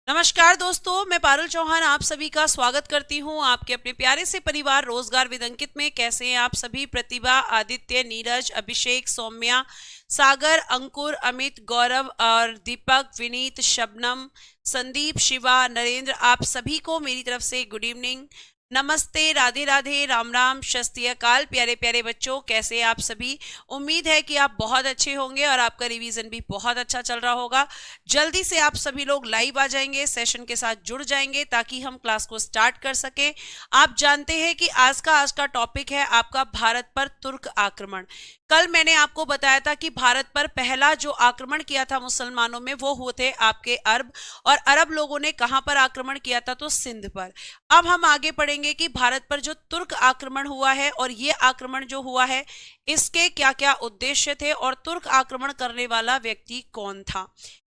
नमस्कार दोस्तों, मैं पारुल चौहान आप सभी का स्वागत करती हूं आपके अपने प्यारे से परिवार रोजगार विद अंकित में। कैसे हैं आप सभी? प्रतिभा, आदित्य, नीरज, अभिषेक, सौम्या, सागर, अंकुर, अमित, गौरव और दीपक, विनीत, शबनम, संदीप, शिवा, नरेंद्र, आप सभी को मेरी तरफ से गुड इवनिंग, नमस्ते, राधे राधे, राम राम, शस्त्री अकाल। प्यारे प्यारे बच्चों, कैसे हैं आप सभी? उम्मीद है कि आप बहुत अच्छे होंगे और आपका रिवीजन भी बहुत अच्छा चल रहा होगा। जल्दी से आप सभी लोग लाइव आ जाएंगे, सेशन के साथ जुड़ जाएंगे ताकि हम क्लास को स्टार्ट कर सकें। आप जानते हैं कि आज का टॉपिक है आपका भारत पर तुर्क आक्रमण। कल मैंने आपको बताया था कि भारत पर पहला जो आक्रमण किया था मुसलमानों में वो हुए थे आपके अरब, और अरब लोगों ने कहां पर आक्रमण किया था? तो सिंध पर। अब हम आगे पढ़ेंगे कि भारत पर जो तुर्क आक्रमण हुआ है और ये आक्रमण जो हुआ है इसके क्या क्या उद्देश्य थे और तुर्क आक्रमण करने वाला व्यक्ति कौन था।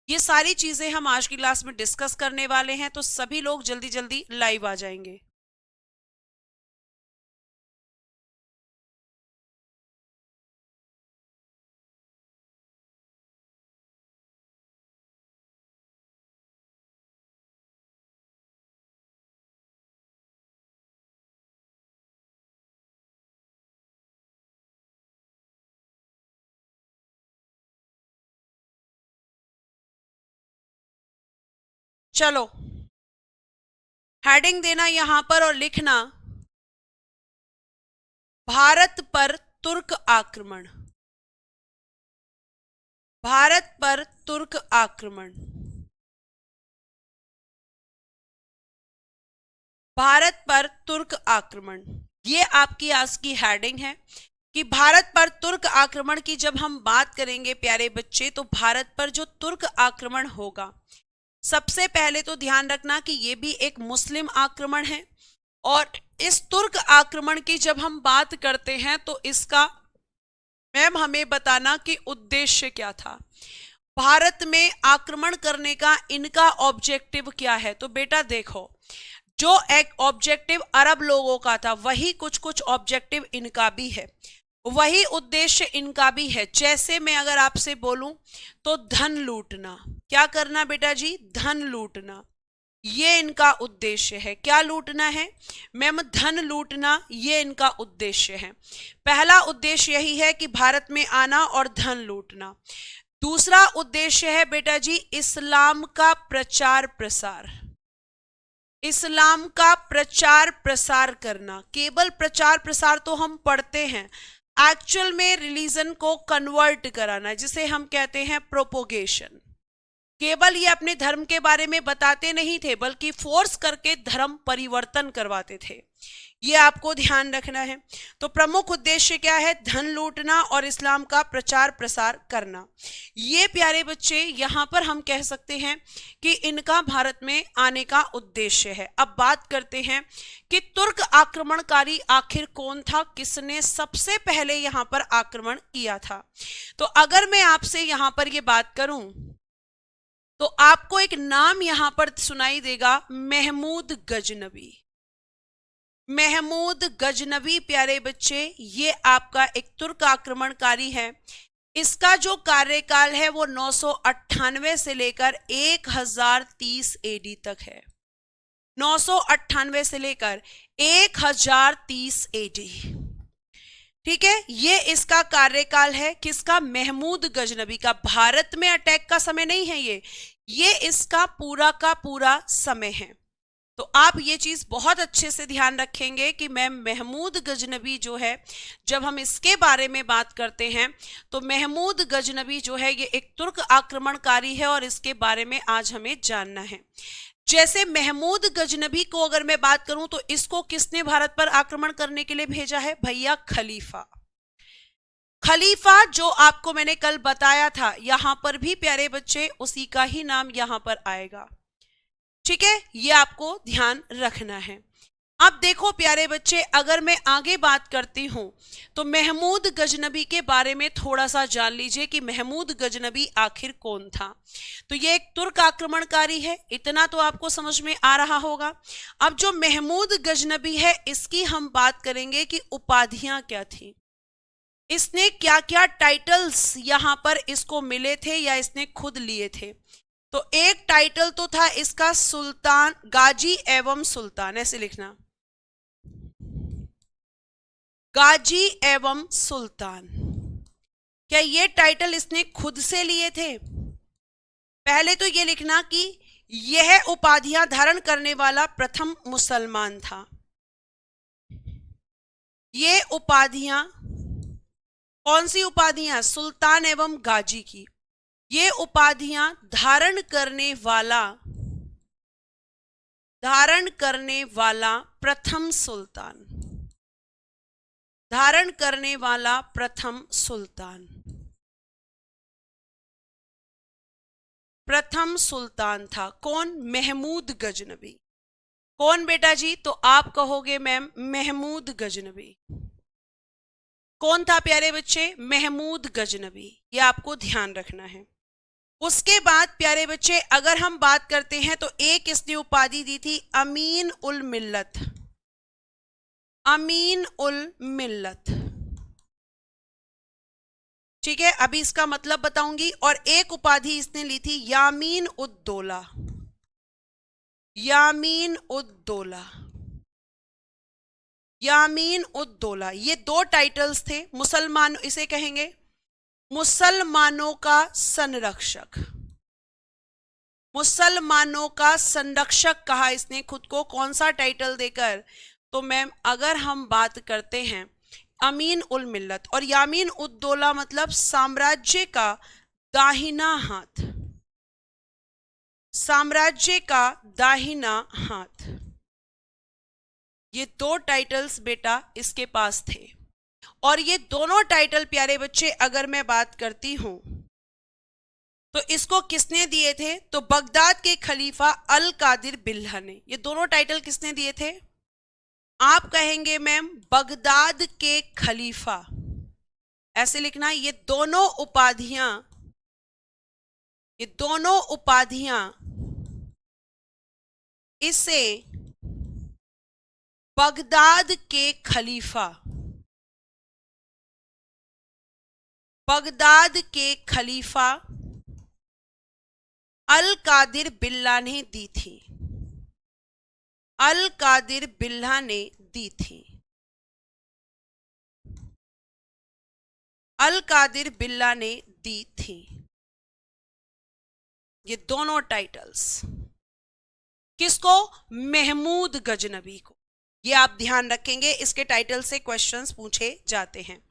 ये सारी चीजें हम आज की क्लास में डिस्कस करने वाले हैं, तो सभी लोग जल्दी जल्दी लाइव आ जाएंगे। चलो, हेडिंग देना यहां पर और लिखना भारत पर तुर्क आक्रमण। भारत पर तुर्क आक्रमण। भारत पर तुर्क आक्रमण, ये आपकी आज की हेडिंग है कि भारत पर तुर्क आक्रमण की जब हम बात करेंगे प्यारे बच्चे, तो भारत पर जो तुर्क आक्रमण होगा, सबसे पहले तो ध्यान रखना कि ये भी एक मुस्लिम आक्रमण है। और इस तुर्क आक्रमण की जब हम बात करते हैं तो इसका मैम हमें बताना कि उद्देश्य क्या था, भारत में आक्रमण करने का इनका ऑब्जेक्टिव क्या है। तो बेटा देखो, जो एक ऑब्जेक्टिव अरब लोगों का था वही कुछ कुछ ऑब्जेक्टिव इनका भी है, वही उद्देश्य इनका भी है। जैसे मैं अगर आपसे बोलूं तो धन लूटना, क्या करना बेटा जी? धन लूटना, ये इनका उद्देश्य है। क्या लूटना है मैम? धन लूटना, ये इनका उद्देश्य है। पहला उद्देश्य यही है कि भारत में आना और धन लूटना। दूसरा उद्देश्य है बेटा जी इस्लाम का प्रचार प्रसार, इस्लाम का प्रचार प्रसार करना। केवल प्रचार प्रसार तो हम पढ़ते हैं, एक्चुअल में रिलीजन को कन्वर्ट कराना, जिसे हम कहते हैं प्रोपोगेशन। केवल ये अपने धर्म के बारे में बताते नहीं थे बल्कि फोर्स करके धर्म परिवर्तन करवाते थे, ये आपको ध्यान रखना है। तो प्रमुख उद्देश्य क्या है? धन लूटना और इस्लाम का प्रचार प्रसार करना। ये प्यारे बच्चे यहां पर हम कह सकते हैं कि इनका भारत में आने का उद्देश्य है। अब बात करते हैं कि तुर्क आक्रमणकारी आखिर कौन था, किसने सबसे पहले यहां पर आक्रमण किया था। तो अगर मैं आपसे यहां पर ये बात करूं तो आपको एक नाम यहां पर सुनाई देगा, महमूद गजनवी। महमूद गजनवी प्यारे बच्चे, ये आपका एक तुर्क आक्रमणकारी है। इसका जो कार्यकाल है वो 998 से लेकर 1030 एडी तक है। 998 से लेकर 1030 एडी, ठीक है। ये इसका कार्यकाल है, किसका? महमूद गजनवी का। भारत में अटैक का समय नहीं है ये इसका पूरा का पूरा समय है। तो आप ये चीज बहुत अच्छे से ध्यान रखेंगे कि मैम महमूद गजनवी जो है, जब हम इसके बारे में बात करते हैं तो महमूद गजनवी जो है ये एक तुर्क आक्रमणकारी है और इसके बारे में आज हमें जानना है। जैसे महमूद गजनवी को अगर मैं बात करूं तो इसको किसने भारत पर आक्रमण करने के लिए भेजा है? भैया खलीफा। खलीफा जो आपको मैंने कल बताया था, यहां पर भी प्यारे बच्चे उसी का ही नाम यहां पर आएगा, ठीक है। ये आपको ध्यान रखना है। अब देखो प्यारे बच्चे, अगर मैं आगे बात करती हूं तो महमूद गजनवी के बारे में थोड़ा सा जान लीजिए कि महमूद गजनवी आखिर कौन था। तो ये एक तुर्क आक्रमणकारी है, इतना तो आपको समझ में आ रहा होगा। अब जो महमूद गजनवी है इसकी हम बात करेंगे कि उपाधियां क्या थी, इसने क्या क्या टाइटल्स यहां पर इसको मिले थे या इसने खुद लिए थे। तो एक टाइटल तो था इसका सुल्तान, गाजी एवं सुल्तान, ऐसे लिखना, गाजी एवं सुल्तान। क्या ये टाइटल इसने खुद से लिए थे? पहले तो ये लिखना कि यह उपाधियां धारण करने वाला प्रथम मुसलमान था। ये उपाधियां कौन सी उपाधियां? सुल्तान एवं गाजी की। ये उपाधियां धारण करने वाला प्रथम सुल्तान, धारण करने वाला प्रथम सुल्तान, प्रथम सुल्तान था कौन? महमूद गजनबी। कौन बेटा जी? तो आप कहोगे मैम महमूद गजनबी। कौन था प्यारे बच्चे? महमूद गजनबी। ये आपको ध्यान रखना है। उसके बाद प्यारे बच्चे अगर हम बात करते हैं तो एक इसने उपाधि दी थी अमीन उल मिल्लत, अमीन उल मिल्लत, ठीक है, अभी इसका मतलब बताऊंगी। और एक उपाधि इसने ली थी यामीन उद्दौला, यामीन उद्दौला, यामीन उद्दौला। ये दो टाइटल्स थे। मुसलमान, इसे कहेंगे मुसलमानों का संरक्षक, मुसलमानों का संरक्षक कहा इसने खुद को। कौन सा टाइटल देकर? तो मैम अगर हम बात करते हैं अमीन उल मिल्लत, और यामीन उद्दौला मतलब साम्राज्य का दाहिना हाथ, साम्राज्य का दाहिना हाथ। ये दो टाइटल्स बेटा इसके पास थे। और ये दोनों टाइटल प्यारे बच्चे अगर मैं बात करती हूं तो इसको किसने दिए थे? तो बगदाद के खलीफा अल कादिर बिल्ला ने। ये दोनों टाइटल किसने दिए थे? आप कहेंगे मैम बगदाद के खलीफा, ऐसे लिखना। ये दोनों उपाधियां इसे बगदाद के खलीफा, बगदाद के खलीफा अल कादिर बिल्ला ने दी थी, अल कादिर बिल्ला ने दी थी, अल कादिर बिल्ला ने दी थी। ये दोनों टाइटल्स किसको? महमूद गजनबी को। ये आप ध्यान रखेंगे, इसके टाइटल से क्वेश्चंस पूछे जाते हैं।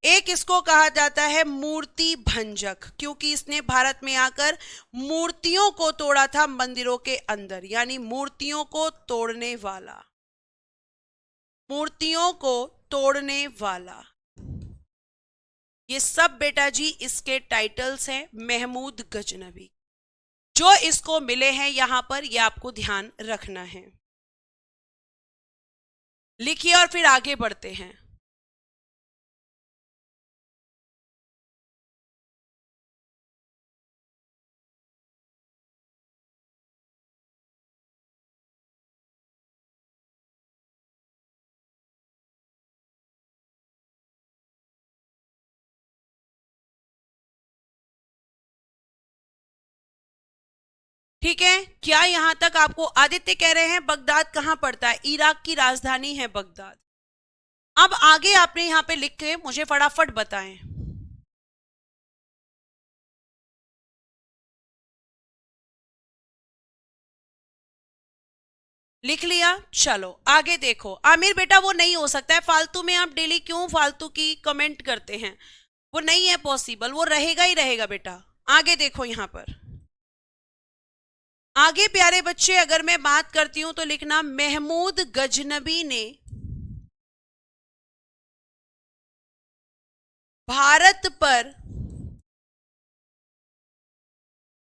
एक इसको कहा जाता है मूर्ति भंजक, क्योंकि इसने भारत में आकर मूर्तियों को तोड़ा था मंदिरों के अंदर, यानी मूर्तियों को तोड़ने वाला, मूर्तियों को तोड़ने वाला। ये सब बेटा जी इसके टाइटल्स हैं महमूद गजनबी, जो इसको मिले हैं यहां पर। ये आपको ध्यान रखना है। लिखिए और फिर आगे बढ़ते हैं। ठीक है, क्या यहां तक आपको? आदित्य कह रहे हैं बगदाद कहां पड़ता है? इराक की राजधानी है बगदाद। अब आगे आपने यहां पे लिख के मुझे फटाफट बताएं। लिख लिया? चलो आगे देखो। आमिर बेटा वो नहीं हो सकता है, फालतू में आप डेली क्यों फालतू की कमेंट करते हैं? वो नहीं है पॉसिबल, वो रहेगा ही रहेगा बेटा। आगे देखो यहां पर, आगे प्यारे बच्चे अगर मैं बात करती हूं तो लिखना महमूद गजनबी ने भारत पर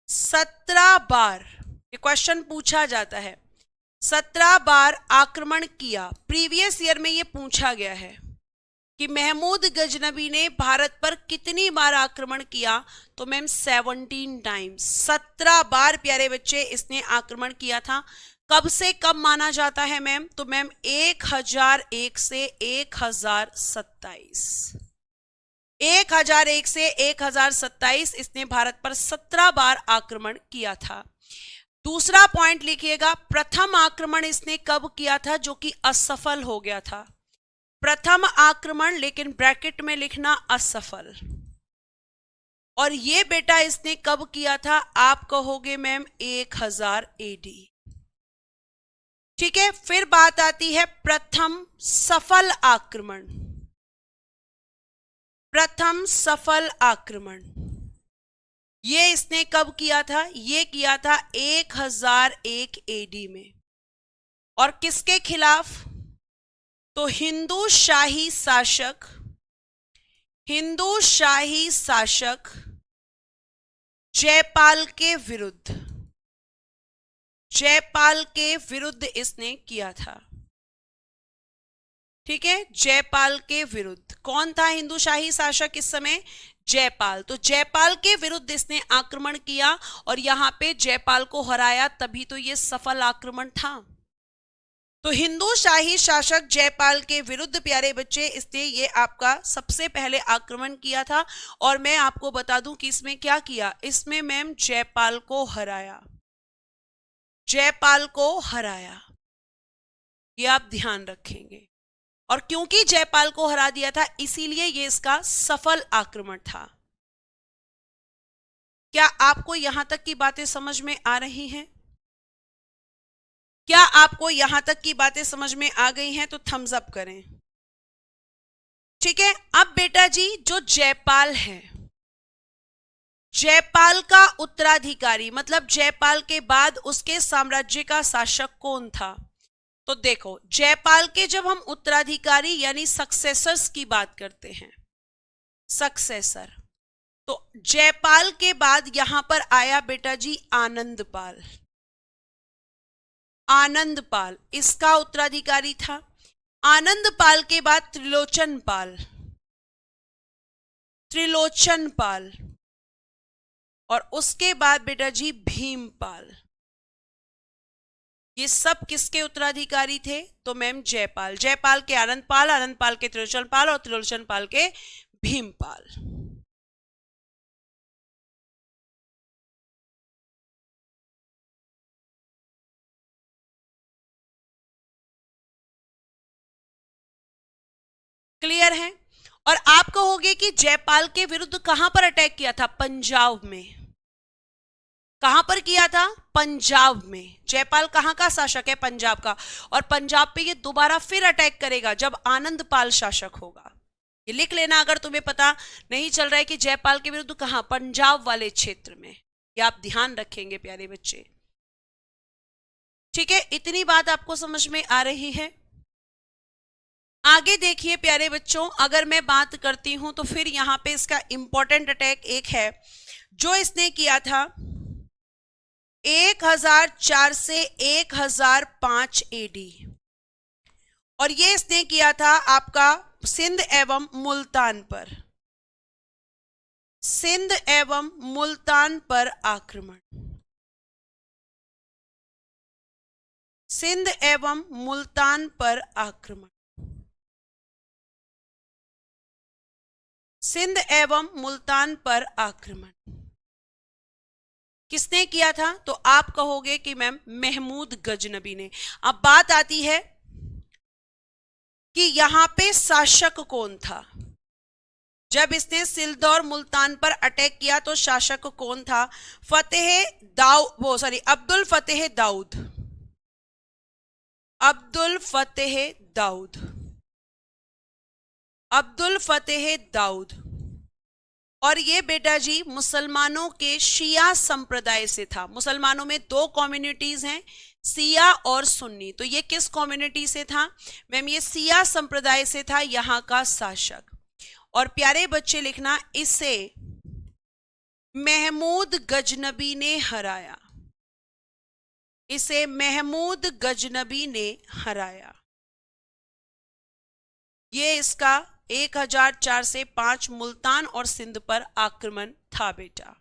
17 बार, ये क्वेश्चन पूछा जाता है, 17 बार आक्रमण किया। प्रीवियस ईयर में ये पूछा गया है कि महमूद गजनबी ने भारत पर कितनी बार आक्रमण किया? तो मैम 17 टाइम्स, 17 बार प्यारे बच्चे इसने आक्रमण किया था। कब से कब माना जाता है मैम? तो मैम 1001 से 1027। 1001 से 1027 इसने भारत पर 17 बार आक्रमण किया था। दूसरा पॉइंट लिखिएगा, प्रथम आक्रमण इसने कब किया था जो कि असफल हो गया था। प्रथम आक्रमण, लेकिन ब्रैकेट में लिखना असफल। और ये बेटा इसने कब किया था, आप कहोगे मैम 1000 एडी। ठीक है, फिर बात आती है प्रथम सफल आक्रमण। प्रथम सफल आक्रमण ये इसने कब किया था, ये किया था 1001 एडी में। और किसके खिलाफ, तो हिंदू शाही शासक जयपाल के विरुद्ध, जयपाल के विरुद्ध इसने किया था। ठीक है, जयपाल के विरुद्ध। कौन था हिंदू शाही शासक इस समय, जयपाल। तो जयपाल के विरुद्ध इसने आक्रमण किया और यहां पे जयपाल को हराया, तभी तो ये सफल आक्रमण था। तो हिंदू शाही शासक जयपाल के विरुद्ध प्यारे बच्चे इसने ये आपका सबसे पहले आक्रमण किया था। और मैं आपको बता दूं कि इसमें क्या किया, इसमें मैम जयपाल को हराया, जयपाल को हराया, ये आप ध्यान रखेंगे। और क्योंकि जयपाल को हरा दिया था इसीलिए ये इसका सफल आक्रमण था। क्या आपको यहां तक की बातें समझ में आ रही हैं? क्या आपको यहां तक की बातें समझ में आ गई हैं? तो थम्स अप करें। ठीक है, अब बेटा जी जो जयपाल है, जयपाल का उत्तराधिकारी मतलब जयपाल के बाद उसके साम्राज्य का शासक कौन था। तो देखो, जयपाल के जब हम उत्तराधिकारी यानी सक्सेसर्स की बात करते हैं, सक्सेसर, तो जयपाल के बाद यहां पर आया बेटा जी आनंदपाल। आनंदपाल इसका उत्तराधिकारी था। आनंदपाल के बाद त्रिलोचनपाल, त्रिलोचनपाल, और उसके बाद बेटा जी भीमपाल। ये सब किसके उत्तराधिकारी थे, तो मैम जयपाल। जयपाल के आनंदपाल, आनंदपाल के त्रिलोचनपाल और त्रिलोचनपाल के भीमपाल। क्लियर है। और आप कहोगे कि जयपाल के विरुद्ध कहां पर अटैक किया था, पंजाब में। कहां पर किया था, पंजाब में। जयपाल कहां का शासक है, पंजाब का। और पंजाब पे ये दोबारा फिर अटैक करेगा जब आनंदपाल शासक होगा। ये लिख लेना अगर तुम्हें पता नहीं चल रहा है कि जयपाल के विरुद्ध कहां, पंजाब वाले क्षेत्र में। ये आप ध्यान रखेंगे प्यारे बच्चे। ठीक है, इतनी बात आपको समझ में आ रही है। आगे देखिए प्यारे बच्चों, अगर मैं बात करती हूं तो फिर यहां पे इसका इंपॉर्टेंट अटैक एक है जो इसने किया था 1004 से 1005 एडी। और ये इसने किया था आपका सिंध एवं मुल्तान पर, सिंध एवं मुल्तान पर आक्रमण, सिंध एवं मुल्तान पर आक्रमण, सिंध एवं मुल्तान पर आक्रमण किसने किया था, तो आप कहोगे कि मैम महमूद गजनबी ने। अब बात आती है कि यहां पे शासक कौन था। जब इसने सिल्द और मुल्तान पर अटैक किया तो शासक कौन था, अब्दुल फतेह दाऊद, अब्दुल फतेह दाऊद, अब्दुल फतेह दाऊद। और ये बेटा जी मुसलमानों के शिया संप्रदाय से था। मुसलमानों में दो कम्युनिटीज हैं, सिया और सुन्नी। तो ये किस कम्युनिटी से था, मैम ये सिया संप्रदाय से था यहां का शासक। और प्यारे बच्चे लिखना, इसे महमूद गजनबी ने हराया, इसे महमूद गजनबी ने हराया। ये इसका 1004 से 5 मुल्तान और सिंध पर आक्रमण था बेटा।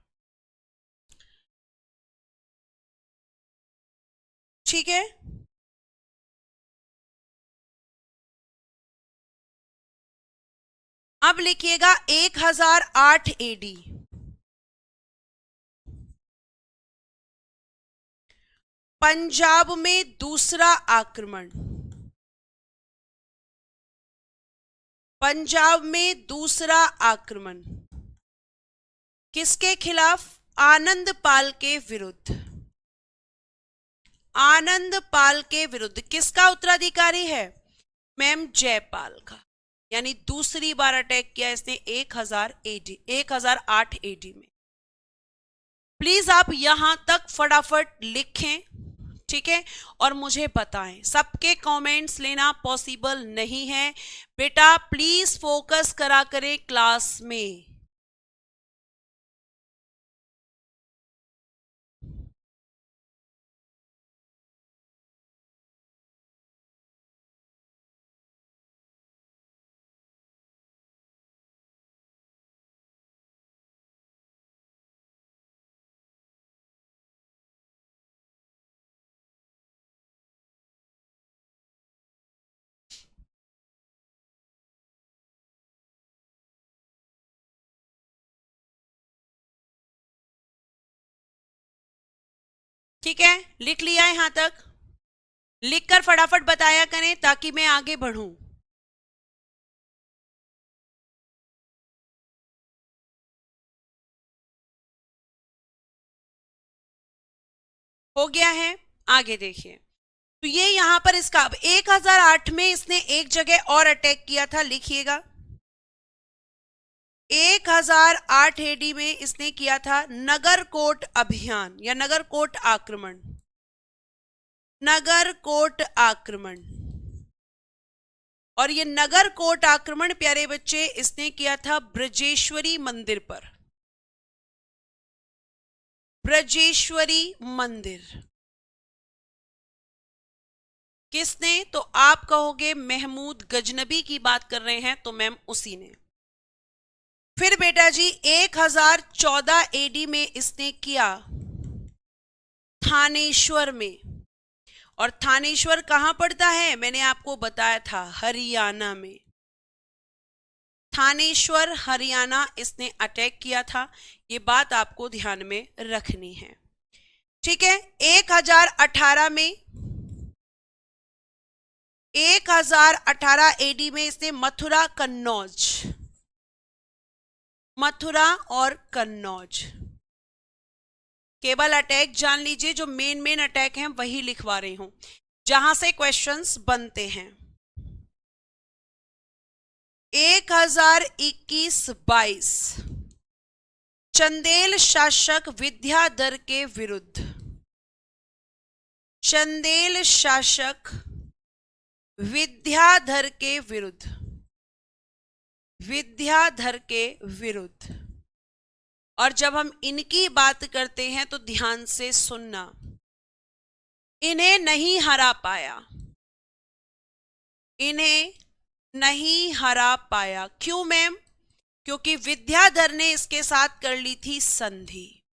ठीक है, अब लिखिएगा 1008 एडी। पंजाब में दूसरा आक्रमण, पंजाब में दूसरा आक्रमण किसके खिलाफ? आनंद पाल के विरुद्ध। आनंद पाल के विरुद्ध किसका उत्तराधिकारी है? मैम जयपाल का। यानी दूसरी बार अटैक किया इसने 1008 एडी में। प्लीज आप यहां तक फटाफट लिखें, ठीक है, और मुझे बताएं। सबके कमेंट्स लेना पॉसिबल नहीं है बेटा, प्लीज फोकस करा करें क्लास में। ठीक है, लिख लिया यहां तक? लिखकर फटाफट बताया करें ताकि मैं आगे बढ़ूं। हो गया है? आगे देखिए, तो ये यहां पर इसका 1008 में इसने एक जगह और अटैक किया था, लिखिएगा 1008 एडी में इसने किया था नगरकोट अभियान या नगरकोट आक्रमण। नगरकोट आक्रमण, और ये नगरकोट आक्रमण प्यारे बच्चे इसने किया था ब्रजेश्वरी मंदिर पर। ब्रजेश्वरी मंदिर किसने? तो आप कहोगे महमूद गजनबी की बात कर रहे हैं, तो मैम उसी ने। फिर बेटा जी 1014 एडी में इसने किया थानेश्वर में, और थानेश्वर कहां पड़ता है? मैंने आपको बताया था हरियाणा में। थानेश्वर हरियाणा इसने अटैक किया था, ये बात आपको ध्यान में रखनी है, ठीक है। 1018 में 1018 एडी में इसने मथुरा कन्नौज, मथुरा और कन्नौज केवल अटैक जान लीजिए, जो मेन अटैक हैं वही लिखवा रही हूं जहां से क्वेश्चंस बनते हैं। 1021-22 चंदेल शासक विद्याधर के विरुद्ध, चंदेल शासक विद्याधर के विरुद्ध, विद्याधर के विरुद्ध। और जब हम इनकी बात करते हैं तो ध्यान से सुनना, इन्हें नहीं हरा पाया, इन्हें नहीं हरा पाया। क्यों मैम? क्योंकि विद्याधर ने इसके साथ कर ली थी संधि।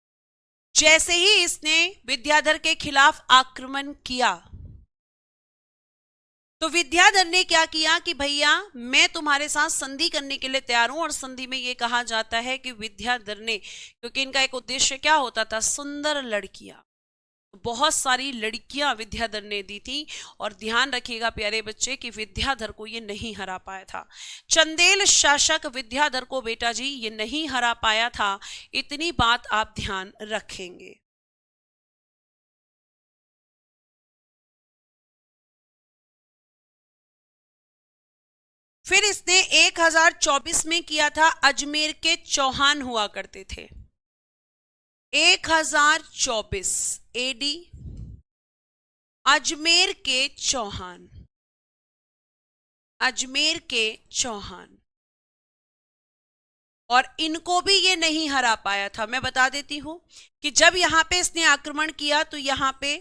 जैसे ही इसने विद्याधर के खिलाफ आक्रमण किया तो विद्याधर ने क्या किया कि भैया मैं तुम्हारे साथ संधि करने के लिए तैयार हूं। और संधि में यह कहा जाता है कि विद्याधर ने, क्योंकि इनका एक उद्देश्य क्या होता था? सुंदर लड़कियां, बहुत सारी लड़कियां विद्याधर ने दी थी। और ध्यान रखिएगा प्यारे बच्चे कि विद्याधर को ये नहीं हरा पाया था। चंदेल शासक विद्याधर को बेटा जी ये नहीं हरा पाया था, इतनी बात आप ध्यान रखेंगे। फिर इसने 1024 में किया था, अजमेर के चौहान हुआ करते थे। 1024 एडी अजमेर के चौहान, अजमेर के चौहान, और इनको भी ये नहीं हरा पाया था। मैं बता देती हूं कि जब यहां पे इसने आक्रमण किया तो यहां पे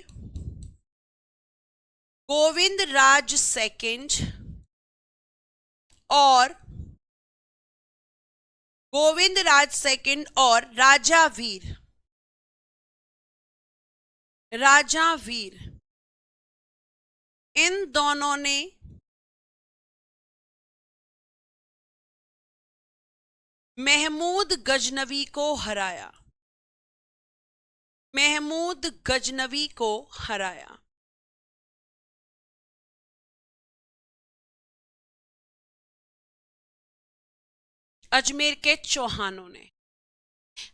गोविंद राज सेकंड और गोविंद राज सेकंड और राजा वीर, राजा वीर, इन दोनों ने महमूद गजनवी को हराया, महमूद गजनवी को हराया। अजमेर के चौहानों ने।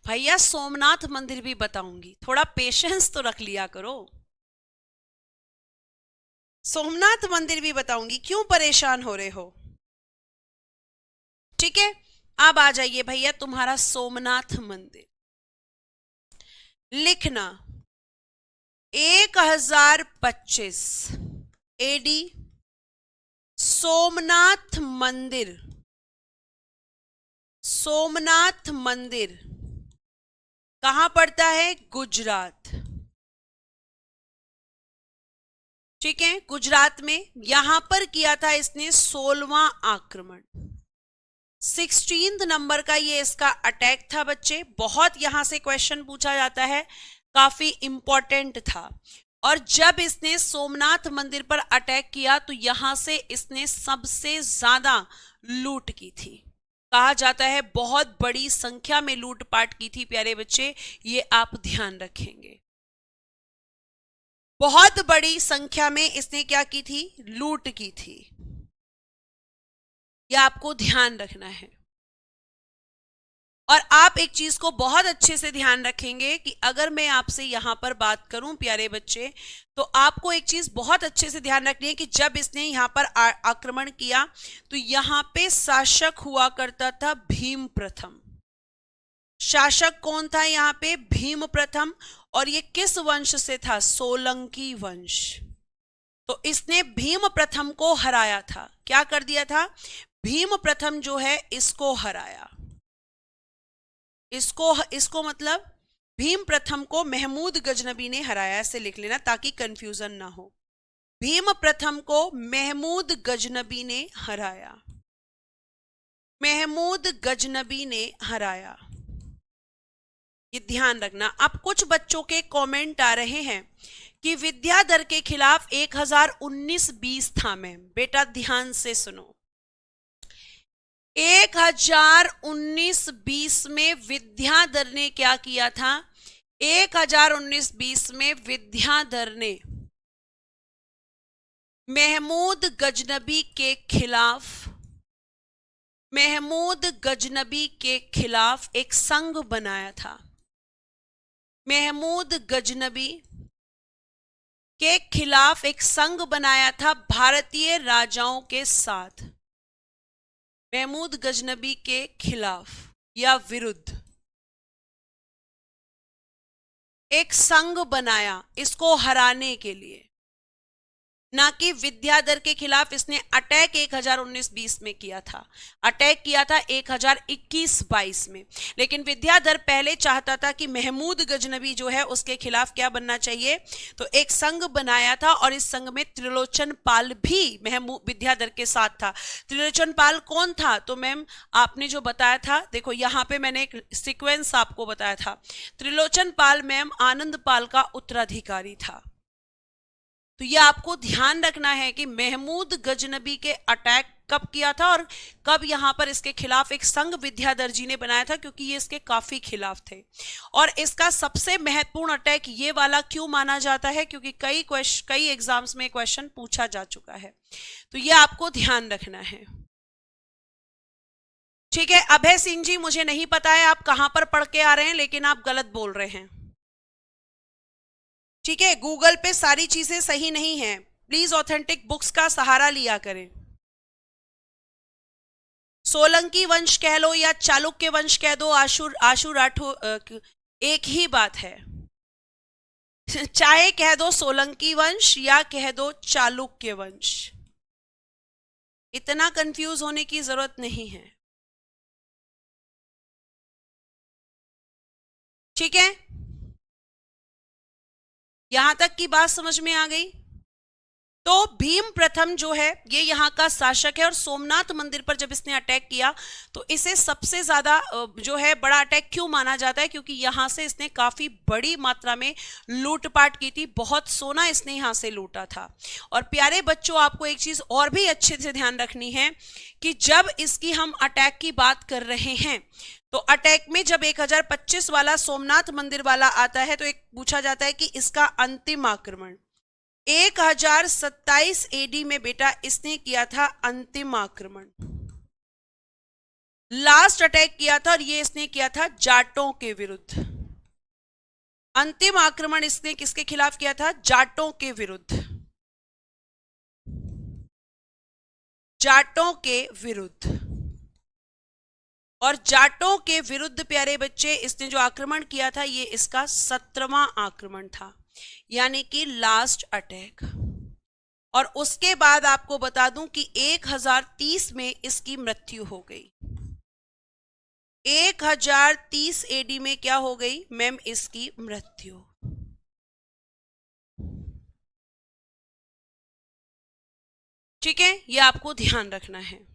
भैया सोमनाथ मंदिर भी बताऊंगी, थोड़ा पेशेंस तो रख लिया करो। सोमनाथ मंदिर भी बताऊंगी, क्यों परेशान हो रहे हो? ठीक है, अब आ जाइए भैया तुम्हारा सोमनाथ मंदिर। लिखना 1025 एडी सोमनाथ मंदिर, सोमनाथ मंदिर कहां पड़ता है? गुजरात। ठीक है, गुजरात में। यहां पर किया था इसने 16वां आक्रमण। 16 नंबर का ये इसका अटैक था बच्चे। बहुत यहां से क्वेश्चन पूछा जाता है, काफी इंपॉर्टेंट था। और जब इसने सोमनाथ मंदिर पर अटैक किया तो यहां से इसने सबसे ज्यादा लूट की थी। कहा जाता है बहुत बड़ी संख्या में लूटपाट की थी प्यारे बच्चे, ये आप ध्यान रखेंगे। बहुत बड़ी संख्या में इसने क्या की थी? लूट की थी। यह आपको ध्यान रखना है। और आप एक चीज को बहुत अच्छे से ध्यान रखेंगे कि अगर मैं आपसे यहां पर बात करूं प्यारे बच्चे, तो आपको एक चीज बहुत अच्छे से ध्यान रखनी है कि जब इसने यहां पर आक्रमण किया तो यहां पे शासक हुआ करता था भीम प्रथम। शासक कौन था यहां पे? भीम प्रथम। और ये किस वंश से था? सोलंकी वंश। तो इसने भीम प्रथम को हराया था। क्या कर दिया था? भीम प्रथम जो है इसको हराया। इसको मतलब भीम प्रथम को महमूद गजनबी ने हराया, ऐसे लिख लेना ताकि कंफ्यूजन ना हो। भीम प्रथम को महमूद गजनबी ने हराया, महमूद गजनबी ने हराया। ये ध्यान रखना। अब कुछ बच्चों के कमेंट आ रहे हैं कि विद्याधर के खिलाफ 1019-20 था। मैम बेटा ध्यान से सुनो, 1019-20 में विद्याधर ने क्या किया था? 1019-20 में विद्याधर ने महमूद गजनबी के खिलाफ, महमूद गजनबी के खिलाफ एक संघ बनाया था। महमूद गजनबी के खिलाफ एक संघ बनाया था भारतीय राजाओं के साथ। महमूद गजनबी के खिलाफ या विरुद्ध एक संघ बनाया इसको हराने के लिए, ना कि विद्याधर के खिलाफ इसने अटैक 1019-20 में किया था। अटैक किया था 1021-22 में। लेकिन विद्याधर पहले चाहता था कि महमूद गजनबी जो है उसके खिलाफ क्या बनना चाहिए, तो एक संघ बनाया था। और इस संघ में त्रिलोचन पाल भी विद्याधर के साथ था। त्रिलोचन पाल कौन था? तो मैम आपने जो बताया था, देखो यहाँ पे मैंने एक सिक्वेंस आपको बताया था। त्रिलोचन पाल मैम आनंद पाल का उत्तराधिकारी था। तो ये आपको ध्यान रखना है कि महमूद गजनबी के अटैक कब किया था और कब यहां पर इसके खिलाफ एक संघ विद्याधर जी ने बनाया था, क्योंकि ये इसके काफी खिलाफ थे। और इसका सबसे महत्वपूर्ण अटैक ये वाला क्यों माना जाता है? क्योंकि कई एग्जाम्स में क्वेश्चन पूछा जा चुका है। तो ये आपको ध्यान रखना है। ठीक है, अभय सिंह जी मुझे नहीं पता है आप कहां पर पढ़ के आ रहे हैं, लेकिन आप गलत बोल रहे हैं। ठीक है, गूगल पे सारी चीजें सही नहीं है, प्लीज ऑथेंटिक बुक्स का सहारा लिया करें। सोलंकी वंश कह लो या चालुक्य वंश कह दो, आशु राठौर एक ही बात है। चाहे कह दो सोलंकी वंश या कह दो चालुक्य वंश, इतना कंफ्यूज होने की जरूरत नहीं है। ठीक है, यहां तक की बात समझ में आ गई? तो भीम प्रथम जो है ये यहाँ का शासक है और सोमनाथ मंदिर पर जब इसने अटैक किया तो इसे सबसे ज्यादा जो है बड़ा अटैक क्यों माना जाता है, क्योंकि यहाँ से इसने काफी बड़ी मात्रा में लूटपाट की थी, बहुत सोना इसने यहाँ से लूटा था। और प्यारे बच्चों, आपको एक चीज और भी अच्छे से ध्यान रखनी है कि जब इसकी हम अटैक की बात कर रहे हैं तो अटैक में जब 1025 वाला सोमनाथ मंदिर वाला आता है तो एक पूछा जाता है कि इसका अंतिम आक्रमण 1027 एडी में बेटा इसने किया था अंतिम आक्रमण, लास्ट अटैक किया था और ये इसने किया था जाटों के विरुद्ध। अंतिम आक्रमण इसने किसके खिलाफ किया था? जाटों के विरुद्ध, जाटों के विरुद्ध। और जाटों के विरुद्ध प्यारे बच्चे इसने जो आक्रमण किया था ये इसका 17वां आक्रमण था, यानी कि लास्ट अटैक। और उसके बाद आपको बता दूं कि 1030 में इसकी मृत्यु हो गई। 1030 एडी में क्या हो गई मैम? इसकी मृत्यु। ठीक है, ये आपको ध्यान रखना है।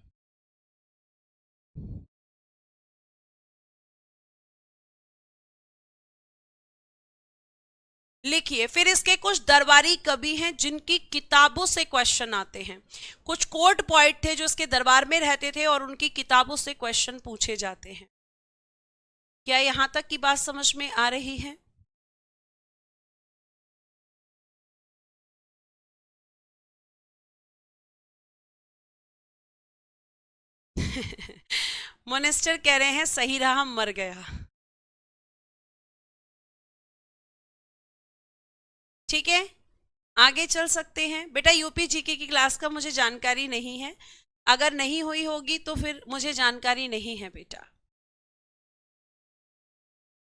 लिखिए, फिर इसके कुछ दरबारी कवि हैं जिनकी किताबों से क्वेश्चन आते हैं। कुछ कोर्ट पॉइंट थे जो इसके दरबार में रहते थे और उनकी किताबों से क्वेश्चन पूछे जाते हैं। क्या यहां तक की बात समझ में आ रही है? मोनेस्टर कह रहे हैं सही रहा, मर गया। ठीक है, आगे चल सकते हैं। बेटा यूपी जीके की क्लास का मुझे जानकारी नहीं है, अगर नहीं हुई होगी तो फिर मुझे जानकारी नहीं है बेटा।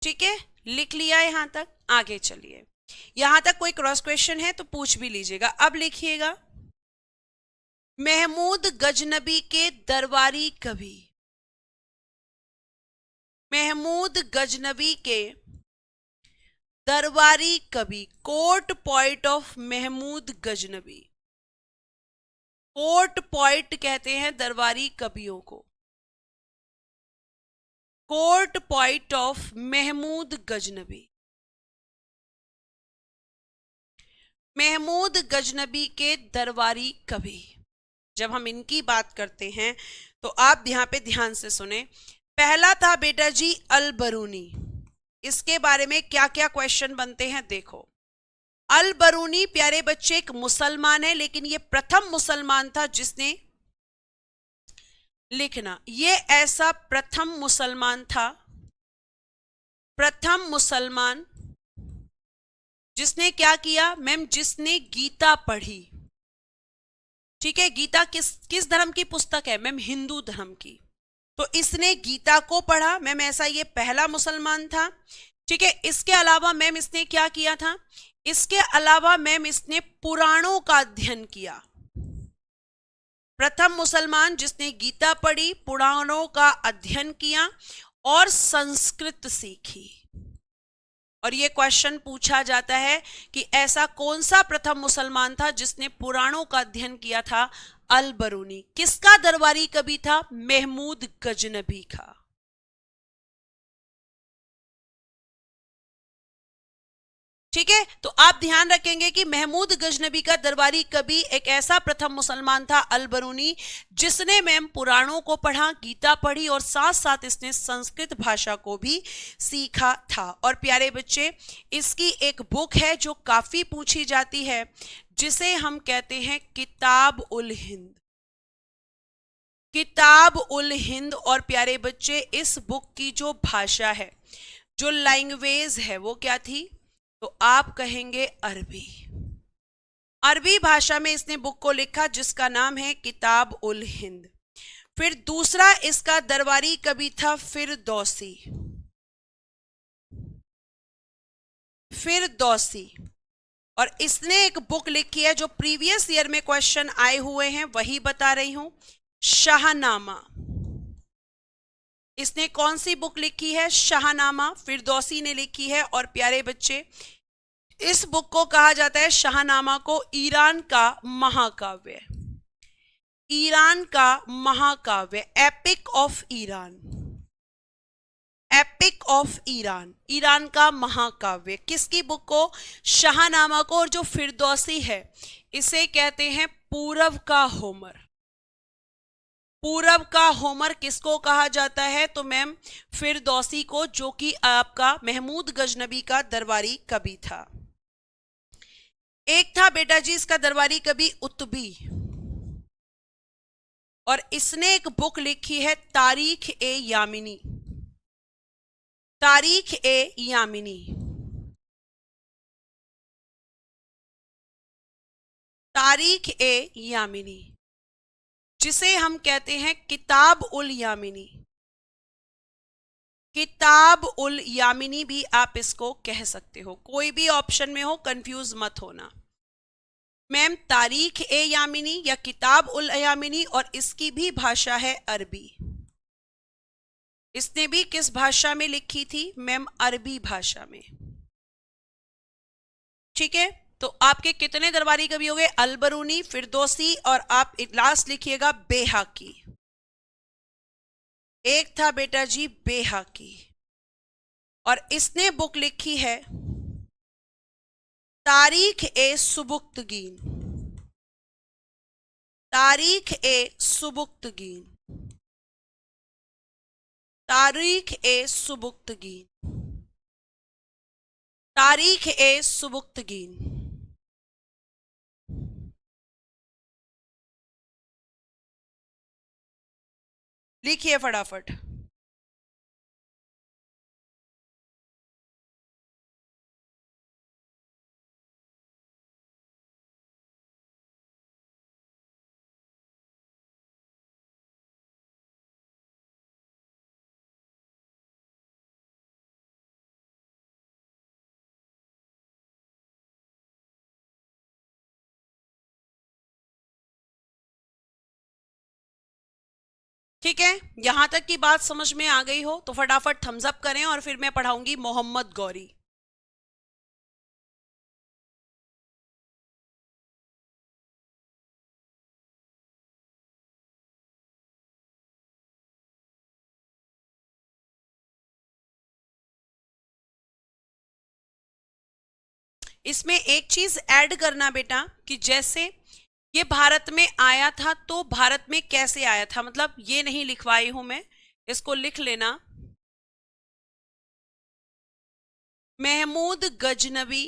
ठीक है, लिख लिया यहां तक, आगे चलिए। यहां तक कोई क्रॉस क्वेश्चन है तो पूछ भी लीजिएगा। अब लिखिएगा, महमूद गजनबी के दरबारी कवि, महमूद गजनबी के दरबारी कवि, court point of Mahmud Ghaznavi. Court point कहते हैं दरबारी कवियों को, court point of Mahmud Ghaznavi. Mahmud Ghaznavi के दरबारी कवि, जब हम इनकी बात करते हैं तो आप यहां पे ध्यान से सुने। पहला था बेटा जी अल बरूनी। इसके बारे में क्या क्या क्वेश्चन बनते हैं देखो। अल बरूनी प्यारे बच्चे एक मुसलमान है, लेकिन ये प्रथम मुसलमान था जिसने, लिखना, ये ऐसा प्रथम मुसलमान था, प्रथम मुसलमान जिसने क्या किया मैम? जिसने गीता पढ़ी। ठीक है, गीता किस धर्म की पुस्तक है मैम? हिंदू धर्म की। तो इसने गीता को पढ़ा मैम, ऐसा ये पहला मुसलमान था। ठीक है, इसके अलावा मैम इसने क्या किया था? इसके अलावा मैम इसने पुराणों का अध्ययन किया। प्रथम मुसलमान जिसने गीता पढ़ी, पुराणों का अध्ययन किया और संस्कृत सीखी। और ये क्वेश्चन पूछा जाता है कि ऐसा कौन सा प्रथम मुसलमान था जिसने पुराणों का अध्ययन किया था? अल बरूनी। किसका दरबारी कवि था? महमूद गजनबी का। ठीक है, तो आप ध्यान रखेंगे कि महमूद गजनबी का दरबारी कवि एक ऐसा प्रथम मुसलमान था अल बरूनी जिसने मैम पुराणों को पढ़ा, गीता पढ़ी और साथ साथ इसने संस्कृत भाषा को भी सीखा था। और प्यारे बच्चे, इसकी एक बुक है जो काफी पूछी जाती है जिसे हम कहते हैं किताब उल हिंद। किताब उल हिंद। और प्यारे बच्चे, इस बुक की जो भाषा है, जो लैंग्वेज है, वो क्या थी? तो आप कहेंगे अरबी। अरबी भाषा में इसने बुक को लिखा जिसका नाम है किताब उल हिंद। फिर दूसरा इसका दरबारी कवि था फिरदौसी। फिरदौसी। और इसने एक बुक लिखी है जो प्रीवियस ईयर में क्वेश्चन आए हुए हैं, वही बता रही हूं, शाहनामा। इसने कौन सी बुक लिखी है? शाहनामा फिरदौसी ने लिखी है। और प्यारे बच्चे, इस बुक को कहा जाता है, शाहनामा को, ईरान का महाकाव्य। ईरान का महाकाव्य, epic of Iran. Epic of Iran, Iran का महाकाव्य। किसकी बुक को? शाहनामा को। और जो फिरदौसी है इसे कहते हैं पूरब का होमर। पूरब का होमर किसको कहा जाता है? तो मैम फिरदौसी को, जो कि आपका महमूद गजनबी का दरबारी कवि था। एक था बेटा जी इसका दरबारी कवि उत्बी, और इसने एक बुक लिखी है तारीख ए यामिनी। तारीख ए यामिनी, तारीख ए यामिनी, जिसे हम कहते हैं किताब उल यामिनी। किताब उल यामिनी भी आप इसको कह सकते हो, कोई भी ऑप्शन में हो, कंफ्यूज मत होना। मैम तारीख ए यामिनी या किताब उल यामिनी, और इसकी भी भाषा है अरबी। इसने भी किस भाषा में लिखी थी? मैम अरबी भाषा में। ठीक है, तो आपके कितने दरबारी कवि हो गए? अलबरूनी, फिरदौसी, और आप लास्ट लिखिएगा बेहाकी। एक था बेटा जी बेहाकी, और इसने बुक लिखी है तारीख ए सुबुक्तगीन। तारीख ए सुबुक्तगीन, तारीख ए सुबुक्तगीन, तारीख ए सुबुक्तगीन। लिखिए फटाफट। ठीक है, यहां तक की बात समझ में आ गई हो तो फटाफट थम्स अप करें, और फिर मैं पढ़ाऊंगी मोहम्मद गौरी। इसमें एक चीज ऐड करना बेटा कि जैसे ये भारत में आया था, तो भारत में कैसे आया था, मतलब ये नहीं लिखवाई हूं मैं, इसको लिख लेना। महमूद गजनबी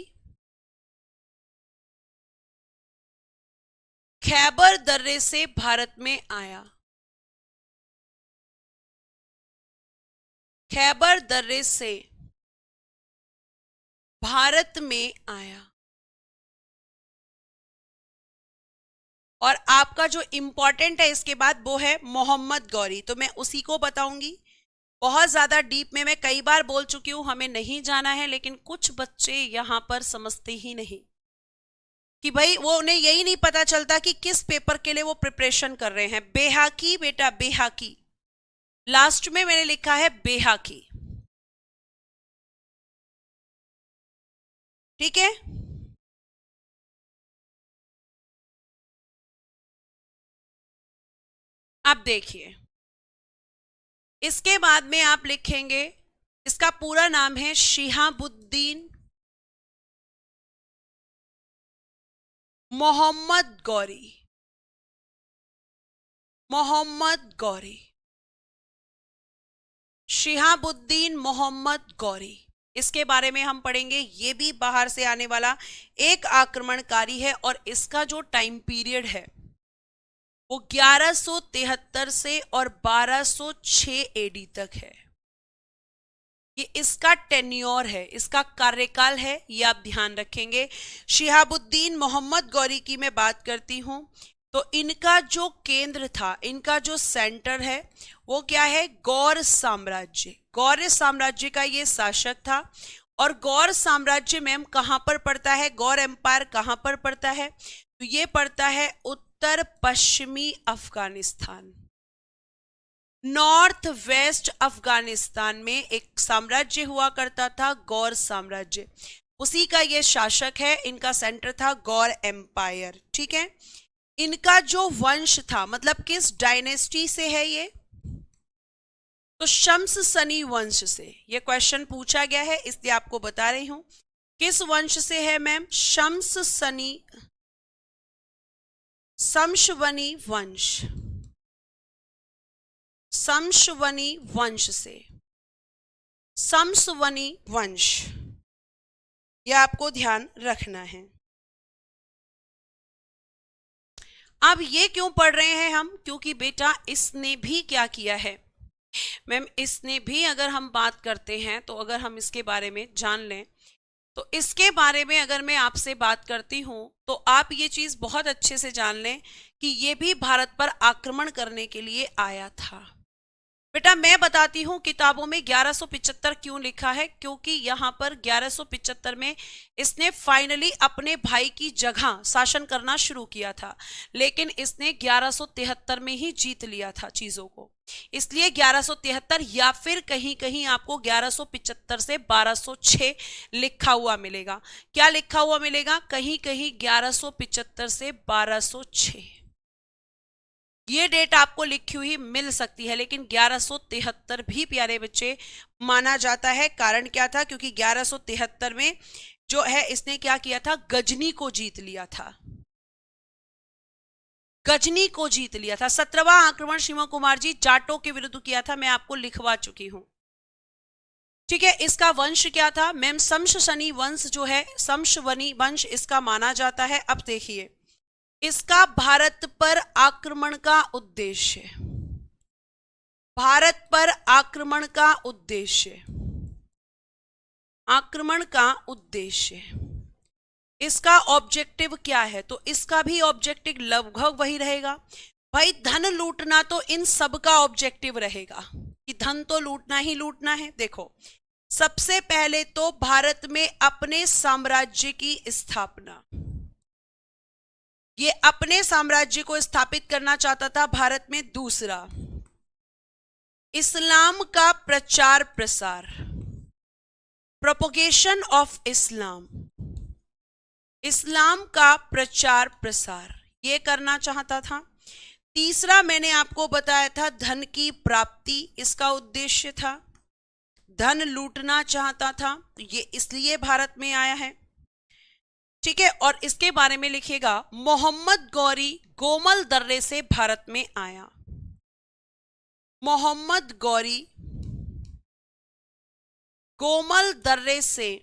खैबर दर्रे से भारत में आया। खैबर दर्रे से भारत में आया। और आपका जो इंपॉर्टेंट है इसके बाद वो है मोहम्मद गौरी, तो मैं उसी को बताऊंगी। बहुत ज्यादा डीप में मैं कई बार बोल चुकी हूं, हमें नहीं जाना है, लेकिन कुछ बच्चे यहां पर समझते ही नहीं कि भाई वो उन्हें यही नहीं पता चलता कि किस पेपर के लिए वो प्रिपरेशन कर रहे हैं। बेहाकी बेटा बेहाकी, लास्ट में मैंने लिखा है बेहाकी। ठीक है, अब देखिए इसके बाद में आप लिखेंगे, इसका पूरा नाम है शिहाबुद्दीन मोहम्मद गौरी। मोहम्मद गौरी, शिहाबुद्दीन मोहम्मद गौरी, इसके बारे में हम पढ़ेंगे। ये भी बाहर से आने वाला एक आक्रमणकारी है, और इसका जो टाइम पीरियड है वो 1173 से और 1206 एडी तक है। ये इसका टेन्योर है, इसका कार्यकाल है, ये आप ध्यान रखेंगे। शिहाबुद्दीन मोहम्मद गौरी की मैं बात करती हूं, तो इनका जो केंद्र था, इनका जो सेंटर है वो क्या है? गौर साम्राज्य। गौर साम्राज्य का ये शासक था। और गौर साम्राज्य मैम कहां पर पड़ता है? गौर एम्पायर कहां पर पड़ता है? तो ये पड़ता है उत्तर पश्चिमी अफगानिस्तान, नॉर्थ वेस्ट अफगानिस्तान में एक साम्राज्य हुआ करता था, गौर साम्राज्य। उसी का ये शासक है, इनका सेंटर था गौर एम्पायर। ठीक है, इनका जो वंश था, मतलब किस डायनेस्टी से है ये, तो शम्स सनी वंश से। ये क्वेश्चन पूछा गया है, इसलिए आपको बता रही हूं किस वंश से है मैम, शम्स सनी, शमशवनी वंश, शमशवनी वंश से, शमशवनी वंश, यह आपको ध्यान रखना है। अब ये क्यों पढ़ रहे हैं हम, क्योंकि बेटा इसने भी क्या किया है मैम, इसने भी अगर हम बात करते हैं तो अगर हम इसके बारे में जान लें, तो इसके बारे में अगर मैं आपसे बात करती हूं तो आप ये चीज बहुत अच्छे से जान लें कि ये भी भारत पर आक्रमण करने के लिए आया था। बेटा मैं बताती हूं किताबों में 1175 क्यों लिखा है, क्योंकि यहां पर 1175 में इसने फाइनली अपने भाई की जगह शासन करना शुरू किया था, लेकिन इसने 1173 में ही जीत लिया था चीजों को, इसलिए 1173 या फिर कहीं कहीं आपको 1175 से 1206 लिखा हुआ मिलेगा। क्या लिखा हुआ मिलेगा, कहीं कहीं 1175 से 1206, ये डेट आपको लिखी हुई मिल सकती है, लेकिन 1173 भी प्यारे बच्चे माना जाता है। कारण क्या था, क्योंकि 1173 में जो है इसने क्या किया था, गजनी को जीत लिया था, गजनी को जीत लिया था। 17वां आक्रमण शिव कुमार जी जाटों के विरुद्ध किया था, मैं आपको लिखवा चुकी हूं। ठीक है, इसका वंश क्या था मैम, शमशवनी वंश जो है, शमशवनी वंश इसका माना जाता है। अब देखिए इसका भारत पर आक्रमण का उद्देश्य, भारत पर आक्रमण का उद्देश्य, आक्रमण का उद्देश्य, इसका ऑब्जेक्टिव क्या है, तो इसका भी ऑब्जेक्टिव लगभग वही रहेगा। भाई धन लूटना तो इन सब का ऑब्जेक्टिव रहेगा कि धन तो लूटना ही लूटना है। देखो सबसे पहले तो भारत में अपने साम्राज्य की स्थापना, ये अपने साम्राज्य को स्थापित करना चाहता था भारत में। दूसरा, इस्लाम का प्रचार प्रसार, प्रोपोगेशन ऑफ इस्लाम, इस्लाम का प्रचार प्रसार ये करना चाहता था। तीसरा मैंने आपको बताया था धन की प्राप्ति, इसका उद्देश्य था, धन लूटना चाहता था, ये इसलिए भारत में आया है। ठीक है, और इसके बारे में लिखिएगा, मोहम्मद गौरी गोमल दर्रे से भारत में आया, मोहम्मद गौरी गोमल दर्रे से,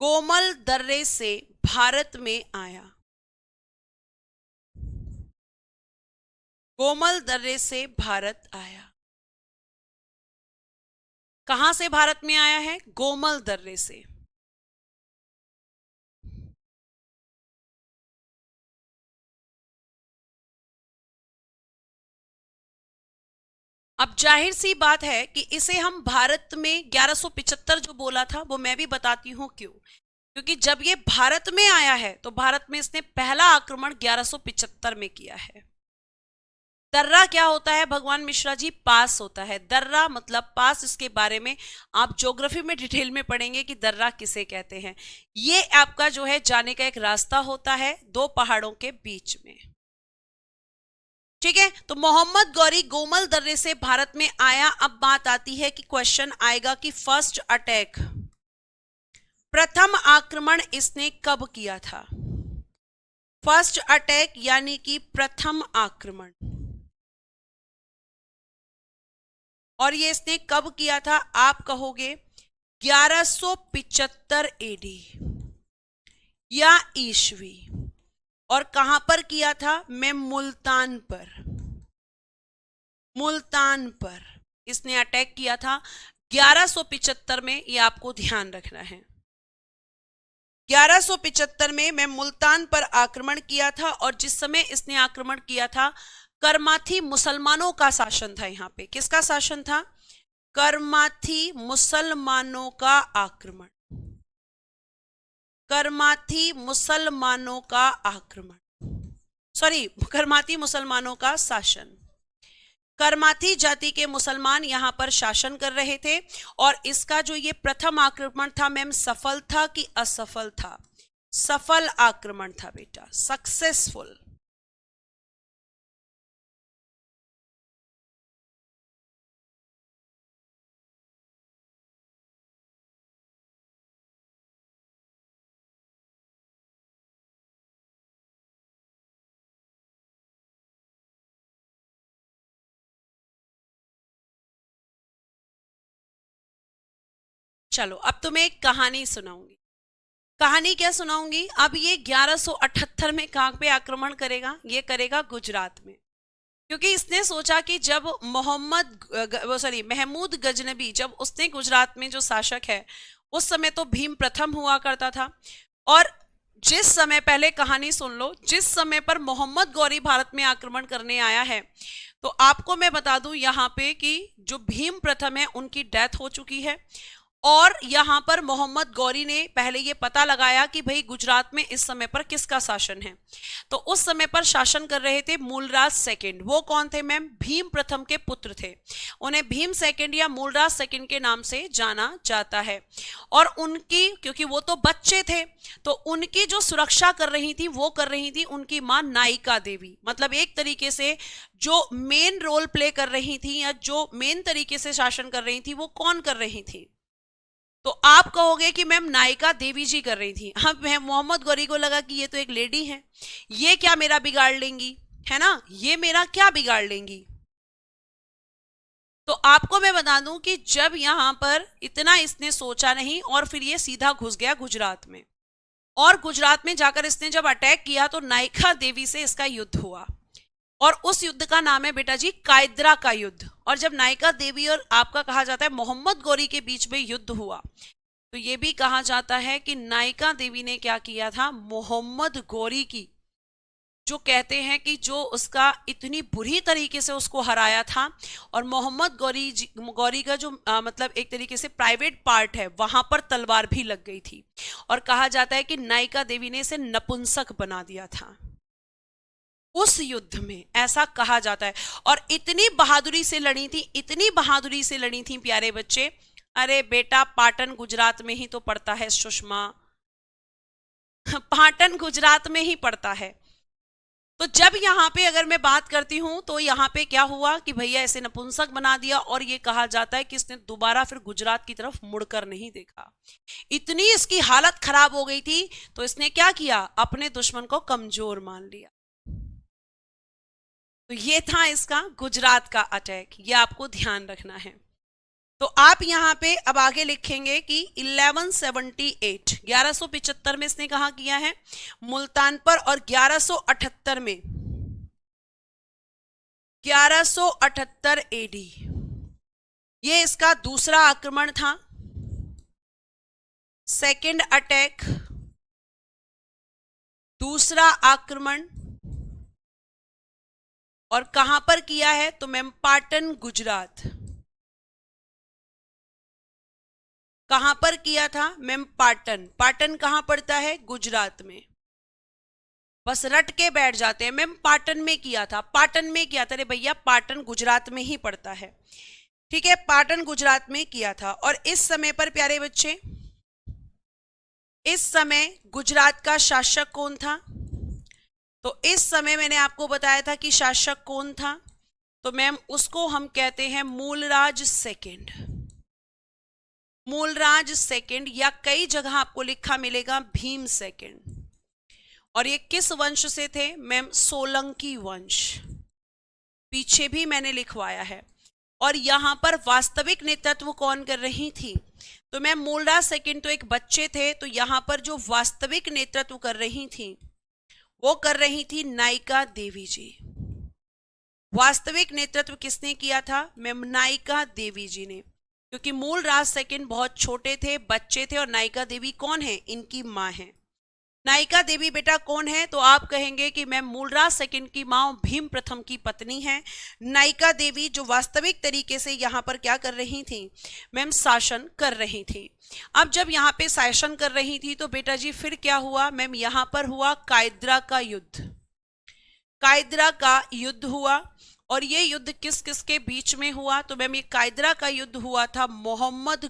गोमल दर्रे से भारत में आया, गोमल दर्रे से भारत आया। कहां से भारत में आया है, गोमल दर्रे से। अब जाहिर सी बात है कि इसे हम भारत में 1175 जो बोला था वो मैं भी बताती हूं क्यों, क्योंकि जब ये भारत में आया है तो भारत में इसने पहला आक्रमण 1175 में किया है। दर्रा क्या होता है भगवान मिश्रा जी, पास होता है। दर्रा मतलब पास, इसके बारे में आप ज्योग्राफी में डिटेल में पढ़ेंगे कि दर्रा किसे कहते हैं। ये आपका जो है जाने का एक रास्ता होता है दो पहाड़ों के बीच में। ठीक है, तो मोहम्मद गौरी गोमल दर्रे से भारत में आया। अब बात आती है कि क्वेश्चन आएगा कि फर्स्ट अटैक, प्रथम आक्रमण इसने कब किया था, फर्स्ट अटैक यानी कि प्रथम आक्रमण, और ये इसने कब किया था, आप कहोगे 1175 एडी या ईस्वी, और कहां पर किया था, मैं मुल्तान पर, मुल्तान पर इसने अटैक किया था 1175 में, ये आपको ध्यान रखना है। 1175 में मैं मुल्तान पर आक्रमण किया था, और जिस समय इसने आक्रमण किया था करमाथी मुसलमानों का शासन था। यहां पे किसका शासन था, करमाथी मुसलमानों का आक्रमण, करमाथी मुसलमानों का आक्रमण, सॉरी करमाती मुसलमानों का शासन। करमाथी जाति के मुसलमान यहां पर शासन कर रहे थे। और इसका जो ये प्रथम आक्रमण था मैम, सफल था कि असफल था? सफल आक्रमण था बेटा, सक्सेसफुल। चलो अब तुम्हें एक कहानी सुनाऊंगी। कहानी क्या सुनाऊंगी? अब ये 1178 में कहां पे आक्रमण करेगा? ये करेगा गुजरात में। क्योंकि इसने सोचा कि जब महमूद गजनबी, जब उसने गुजरात में जो शासक है, उस समय तो भीम प्रथम हुआ करता था। और जिस समय, पहले कहानी सुन लो, जिस समय पर मोहम्मद गौरी भारत में आक्रमण करने आया है, तो आपको मैं बता दूं यहाँ पे कि जो भीम प्रथम है उनकी डेथ हो चुकी है। और यहां पर मोहम्मद गौरी ने पहले ये पता लगाया कि भाई गुजरात में इस समय पर किसका शासन है। तो उस समय पर शासन कर रहे थे मूलराज सेकंड। वो कौन थे मैम? भीम प्रथम के पुत्र थे। उन्हें भीम सेकंड या मूलराज सेकंड के नाम से जाना जाता है। और उनकी, क्योंकि वो तो बच्चे थे, तो उनकी जो सुरक्षा कर रही थी वो कर रही थी उनकी मां नायिका देवी। मतलब एक तरीके से जो मेन रोल प्ले कर रही थी या जो मेन तरीके से शासन कर रही थी वो कौन कर रही थी? तो आप कहोगे कि मैम नायिका देवी जी कर रही थी। हाँ, मोहम्मद गौरी को लगा कि ये तो एक लेडी है, ये क्या मेरा बिगाड़ लेंगी, है ना, ये मेरा क्या बिगाड़ लेंगी। तो आपको मैं बता दूं कि जब यहां पर इतना इसने सोचा नहीं और फिर ये सीधा घुस गया गुजरात में। और गुजरात में जाकर इसने जब अटैक किया तो नायिका देवी से इसका युद्ध हुआ। और उस युद्ध का नाम है बेटा जी कायद्रा का युद्ध। और जब नायिका देवी और आपका कहा जाता है मोहम्मद गौरी के बीच में युद्ध हुआ, तो ये भी कहा जाता है कि नायिका देवी ने क्या किया था? मोहम्मद गौरी की, जो कहते हैं कि जो उसका इतनी बुरी तरीके से उसको हराया था, और मोहम्मद गौरी का जो मतलब एक तरीके से प्राइवेट पार्ट है, वहां पर तलवार भी लग गई थी। और कहा जाता है कि नायिका देवी ने इसे नपुंसक बना दिया था उस युद्ध में, ऐसा कहा जाता है। और इतनी बहादुरी से लड़ी थी, इतनी बहादुरी से लड़ी थी प्यारे बच्चे। अरे बेटा, पाटन गुजरात में ही तो पड़ता है सुषमा, पाटन गुजरात में ही पड़ता है। तो जब यहाँ पे अगर मैं बात करती हूं तो यहाँ पे क्या हुआ कि भैया ऐसे नपुंसक बना दिया। और ये कहा जाता है कि इसने दोबारा फिर गुजरात की तरफ मुड़कर नहीं देखा। इतनी इसकी हालत खराब हो गई थी, तो इसने क्या किया? अपने दुश्मन को कमजोर मान लिया। तो ये था इसका गुजरात का अटैक, ये आपको ध्यान रखना है। तो आप यहां पे अब आगे लिखेंगे कि 1178 1175 में इसने कहा किया है मुल्तान पर, और 1178 में 1178 एडी ये इसका दूसरा आक्रमण था, सेकंड अटैक, दूसरा आक्रमण। और कहां पर किया है? तो मैम पाटन गुजरात। कहां पर किया था मैम? पाटन। पाटन कहां पड़ता है? गुजरात में। बस रट के बैठ जाते हैं, मैम पाटन में किया था, पाटन में किया था। अरे भैया, पाटन गुजरात में ही पड़ता है, ठीक है, पाटन गुजरात में किया था। और इस समय पर प्यारे बच्चे, इस समय गुजरात का शासक कौन था? तो इस समय मैंने आपको बताया था कि शासक कौन था, तो मैम उसको हम कहते हैं मूलराज सेकंड। मूलराज सेकंड, या कई जगह आपको लिखा मिलेगा भीम सेकंड। और ये किस वंश से थे मैम? सोलंकी वंश। पीछे भी मैंने लिखवाया है। और यहां पर वास्तविक नेतृत्व कौन कर रही थी? तो मैम मूलराज सेकंड तो एक बच्चे थे, तो यहां पर जो वास्तविक नेतृत्व कर रही थी वो कर रही थी नायिका देवी जी। वास्तविक नेतृत्व किसने किया था मैम? नायिका देवी जी ने, क्योंकि मूलराज सेकंड बहुत छोटे थे, बच्चे थे। और नायिका देवी कौन है? इनकी मां है। नायिका देवी बेटा कौन है? तो आप कहेंगे कि मैम मूलराज सेकंड की मां भीम प्रथम की पत्नी है नायिका देवी, जो वास्तविक तरीके से यहाँ पर क्या कर रही थी मैम? शासन कर रही थी। अब जब यहाँ पे शासन कर रही थी तो बेटा जी फिर क्या हुआ मैम? यहाँ पर हुआ कायद्रा का युद्ध। कायद्रा का युद्ध हुआ। और ये युद्ध किस किस के बीच में हुआ? तो मैम ये कायदरा का युद्ध हुआ था मोहम्मद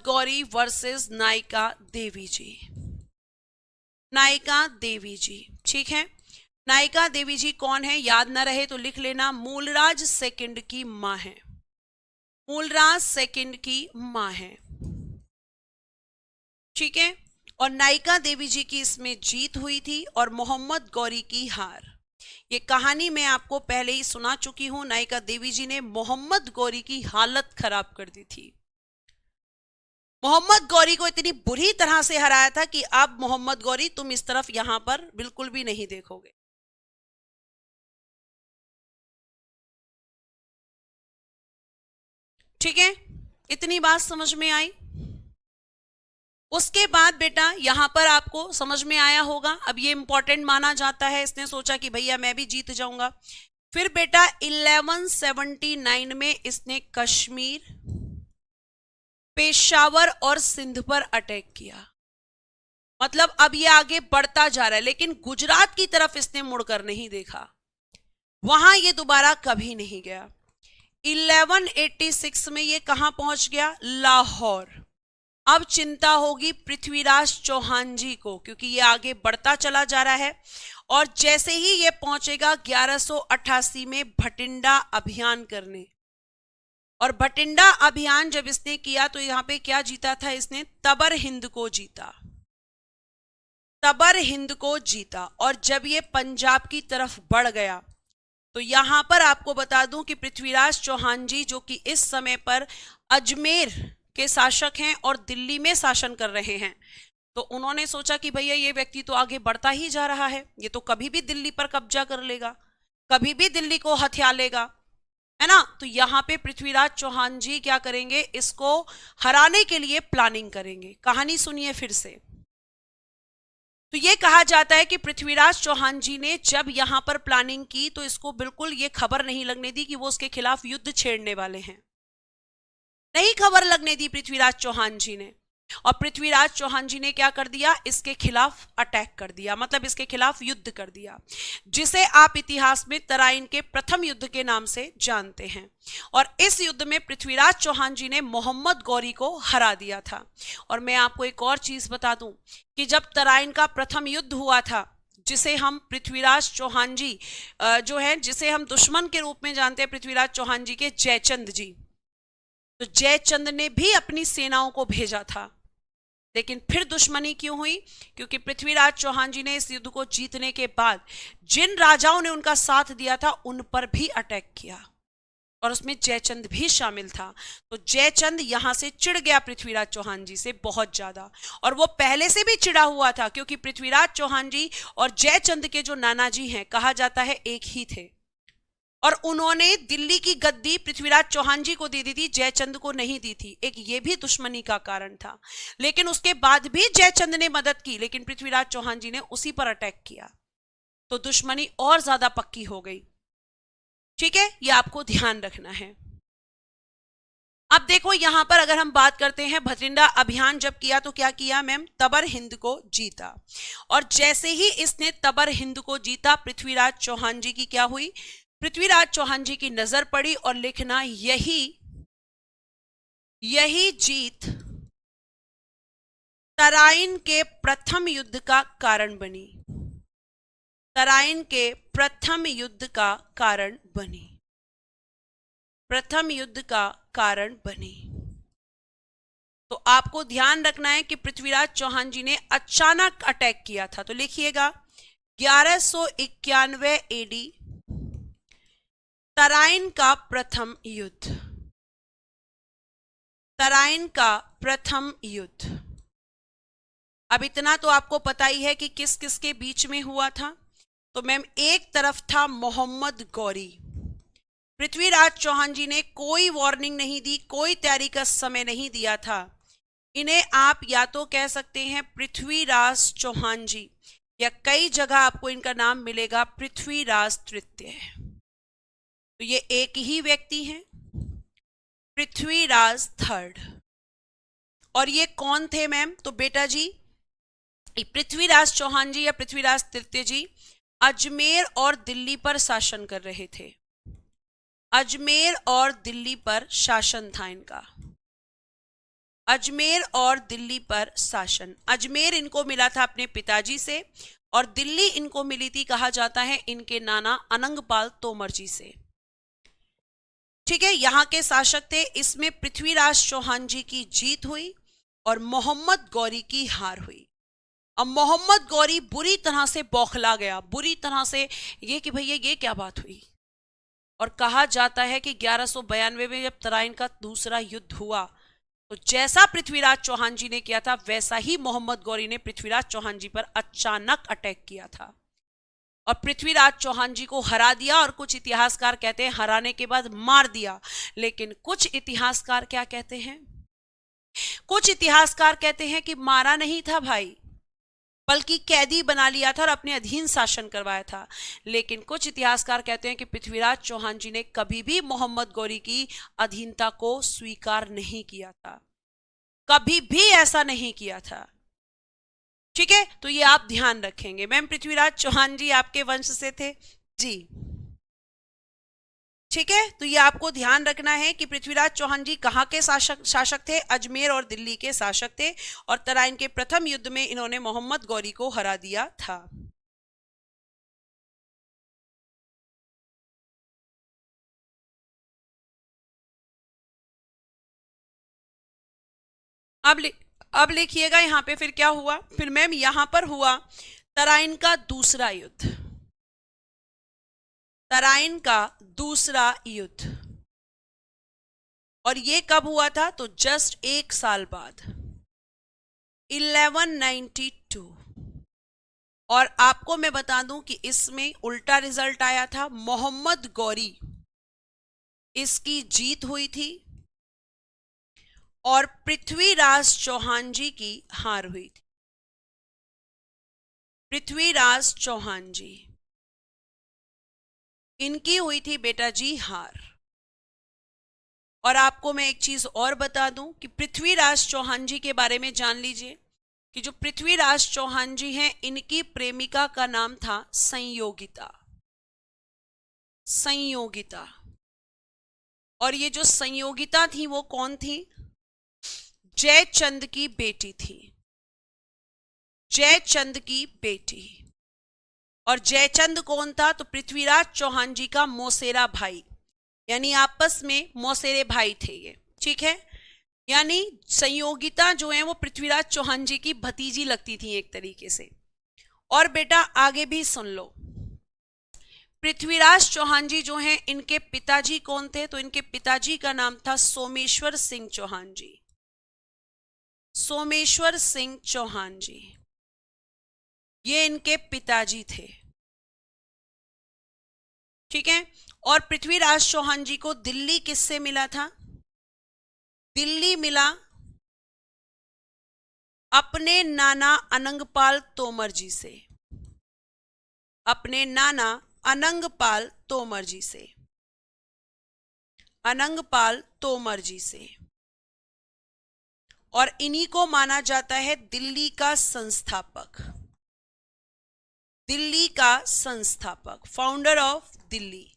गौरी वर्सेस नायिका देवी जी। नायिका देवी जी, ठीक है। नायिका देवी जी कौन है? याद ना रहे तो लिख लेना, मूलराज सेकंड की मां है। मूलराज सेकंड की मां है, ठीक है। और नायिका देवी जी की इसमें जीत हुई थी और मोहम्मद गौरी की हार। ये कहानी मैं आपको पहले ही सुना चुकी हूं। नायिका देवी जी ने मोहम्मद गौरी की हालत खराब कर दी थी। मोहम्मद गौरी को इतनी बुरी तरह से हराया था कि अब मोहम्मद गौरी तुम इस तरफ यहां पर बिल्कुल भी नहीं देखोगे। ठीक है, इतनी बात समझ में आई। उसके बाद बेटा यहां पर आपको समझ में आया होगा, अब ये इंपॉर्टेंट माना जाता है। इसने सोचा कि भैया मैं भी जीत जाऊंगा। फिर बेटा 1179 में इसने कश्मीर, पेशावर और सिंध पर अटैक किया। मतलब अब ये आगे बढ़ता जा रहा है, लेकिन गुजरात की तरफ इसने मुड़कर नहीं देखा, वहां ये दोबारा कभी नहीं गया। 1186 में ये कहां पहुंच गया? लाहौर। अब चिंता होगी पृथ्वीराज चौहान जी को, क्योंकि ये आगे बढ़ता चला जा रहा है। और जैसे ही ये पहुंचेगा 1188 में भटिंडा अभियान करने, और भटिंडा अभियान जब इसने किया तो यहां पे क्या जीता था इसने? तबर हिंद को जीता। तबर हिंद को जीता। और जब ये पंजाब की तरफ बढ़ गया तो यहां पर आपको बता दूं कि पृथ्वीराज चौहान जी, जो कि इस समय पर अजमेर के शासक हैं और दिल्ली में शासन कर रहे हैं, तो उन्होंने सोचा कि भैया ये व्यक्ति तो आगे बढ़ता ही जा रहा है, ये तो कभी भी दिल्ली पर कब्जा कर लेगा, कभी भी दिल्ली को हथिया लेगा, है ना। तो यहां पे पृथ्वीराज चौहान जी क्या करेंगे? इसको हराने के लिए प्लानिंग करेंगे। कहानी सुनिए फिर से। तो ये कहा जाता है कि पृथ्वीराज चौहान जी ने जब यहां पर प्लानिंग की तो इसको बिल्कुल ये खबर नहीं लगने दी कि वो उसके खिलाफ युद्ध छेड़ने वाले हैं। नहीं खबर लगने दी पृथ्वीराज चौहान जी ने। और पृथ्वीराज चौहान जी ने क्या कर दिया? इसके खिलाफ अटैक कर दिया, मतलब इसके खिलाफ युद्ध कर दिया, जिसे आप इतिहास में तराइन के प्रथम युद्ध के नाम से जानते हैं। और इस युद्ध में पृथ्वीराज चौहान जी ने मोहम्मद गौरी को हरा दिया था। और मैं आपको एक और चीज बता दूं कि जब तराइन का प्रथम युद्ध हुआ था, जिसे हम पृथ्वीराज चौहान जी जो है, जिसे हम दुश्मन के रूप में जानते हैं पृथ्वीराज चौहान जी के, जयचंद जी, तो जयचंद ने भी अपनी सेनाओं को भेजा था। लेकिन फिर दुश्मनी क्यों हुई? क्योंकि पृथ्वीराज चौहान जी ने इस युद्ध को जीतने के बाद जिन राजाओं ने उनका साथ दिया था उन पर भी अटैक किया, और उसमें जयचंद भी शामिल था। तो जयचंद यहां से चिढ़ गया पृथ्वीराज चौहान जी से बहुत ज्यादा, और वो पहले से भी चिढ़ा हुआ था, क्योंकि पृथ्वीराज चौहान जी और जयचंद के जो नाना जी हैं, कहा जाता है एक ही थे, और उन्होंने दिल्ली की गद्दी पृथ्वीराज चौहान जी को दे दी थी, जयचंद को नहीं दी थी। एक ये भी दुश्मनी का कारण था। लेकिन उसके बाद भी जयचंद ने मदद की, लेकिन पृथ्वीराज चौहान जी ने उसी पर अटैक किया, तो दुश्मनी और ज्यादा पक्की हो गई। ठीक है, ये आपको ध्यान रखना है। अब देखो यहां पर अगर हम बात करते हैं, भटिंडा अभियान जब किया तो क्या किया मैम? तबर हिंद को जीता। और जैसे ही इसने तबर हिंद को जीता, पृथ्वीराज चौहान जी की क्या हुई? पृथ्वीराज चौहान जी की नजर पड़ी, और लिखना यही जीत तराइन के प्रथम युद्ध का कारण बनी। तराइन के प्रथम युद्ध का कारण बनी। प्रथम युद्ध का कारण बनी। तो आपको ध्यान रखना है कि पृथ्वीराज चौहान जी ने अचानक अटैक किया था। तो लिखिएगा 1191 एडी तराइन का प्रथम युद्ध। तराइन का प्रथम युद्ध। अब इतना तो आपको पता ही है कि किस किस के बीच में हुआ था। तो मैम एक तरफ था मोहम्मद गौरी। पृथ्वीराज चौहान जी ने कोई वार्निंग नहीं दी, कोई तैयारी का समय नहीं दिया था। इन्हें आप या तो कह सकते हैं पृथ्वीराज चौहान जी, या कई जगह आपको इनका नाम मिलेगा पृथ्वीराज तृतीय। तो ये एक ही व्यक्ति हैं, पृथ्वीराज थर्ड। और ये कौन थे मैम? तो बेटा जी पृथ्वीराज चौहान जी या पृथ्वीराज तृतीय जी अजमेर और दिल्ली पर शासन कर रहे थे। अजमेर और दिल्ली पर शासन था इनका। अजमेर और दिल्ली पर शासन। अजमेर इनको मिला था अपने पिताजी से और दिल्ली इनको मिली थी, कहा जाता है, इनके नाना अनंगपाल तोमर जी से। ठीक है, यहां के शासक थे। इसमें पृथ्वीराज चौहान जी की जीत हुई और मोहम्मद गौरी की हार हुई। अब मोहम्मद गौरी बुरी तरह से बौखला गया, बुरी तरह से, ये कि भैया ये क्या बात हुई। और कहा जाता है कि 1192 में जब तराइन का दूसरा युद्ध हुआ तो जैसा पृथ्वीराज चौहान जी ने किया था वैसा ही मोहम्मद गौरी ने पृथ्वीराज चौहान जी पर अचानक अटैक किया था और पृथ्वीराज चौहान जी को हरा दिया। और कुछ इतिहासकार कहते हैं हराने के बाद मार दिया, लेकिन कुछ इतिहासकार क्या कहते हैं, कुछ इतिहासकार कहते हैं कि मारा नहीं था भाई, बल्कि कैदी बना लिया था और अपने अधीन शासन करवाया था। लेकिन कुछ इतिहासकार कहते हैं कि पृथ्वीराज चौहान जी ने कभी भी मोहम्मद गौरी की अधीनता को स्वीकार नहीं किया था, कभी भी ऐसा नहीं किया था। ठीक है, तो ये आप ध्यान रखेंगे। मैम पृथ्वीराज चौहान जी आपके वंश से थे जी। ठीक है, तो ये आपको ध्यान रखना है कि पृथ्वीराज चौहान जी कहाँ के शासक थे, अजमेर और दिल्ली के शासक थे और तराइन के प्रथम युद्ध में इन्होंने मोहम्मद गौरी को हरा दिया था। अब लिखिएगा यहां पे फिर क्या हुआ। फिर मैम यहां पर हुआ तराइन का दूसरा युद्ध। तराइन का दूसरा युद्ध, और ये कब हुआ था, तो जस्ट एक साल बाद 1192। और आपको मैं बता दूं कि इसमें उल्टा रिजल्ट आया था, मोहम्मद गौरी इसकी जीत हुई थी और पृथ्वीराज चौहान जी की हार हुई थी। पृथ्वीराज चौहान जी इनकी हुई थी बेटा जी हार। और आपको मैं एक चीज और बता दूं कि पृथ्वीराज चौहान जी के बारे में जान लीजिए कि जो पृथ्वीराज चौहान जी हैं इनकी प्रेमिका का नाम था संयोगिता। संयोगिता। और ये जो संयोगिता थी वो कौन थी, जयचंद की बेटी थी। जयचंद की बेटी। और जयचंद कौन था, तो पृथ्वीराज चौहान जी का मौसेरा भाई, यानी आपस में मौसेरे भाई थे ये। ठीक है, यानी संयोगिता जो है वो पृथ्वीराज चौहान जी की भतीजी लगती थी एक तरीके से। और बेटा आगे भी सुन लो, पृथ्वीराज चौहान जी जो हैं इनके पिताजी कौन थे, तो इनके पिताजी का नाम था सोमेश्वर सिंह चौहान जी। सोमेश्वर सिंह चौहान जी ये इनके पिताजी थे। ठीक है, और पृथ्वीराज चौहान जी को दिल्ली किससे मिला था, दिल्ली मिला अपने नाना अनंगपाल तोमर जी से। अपने नाना अनंगपाल तोमर जी से। अनंगपाल तोमर जी से। और इन्हीं को माना जाता है दिल्ली का संस्थापक। दिल्ली का संस्थापक, फाउंडर ऑफ दिल्ली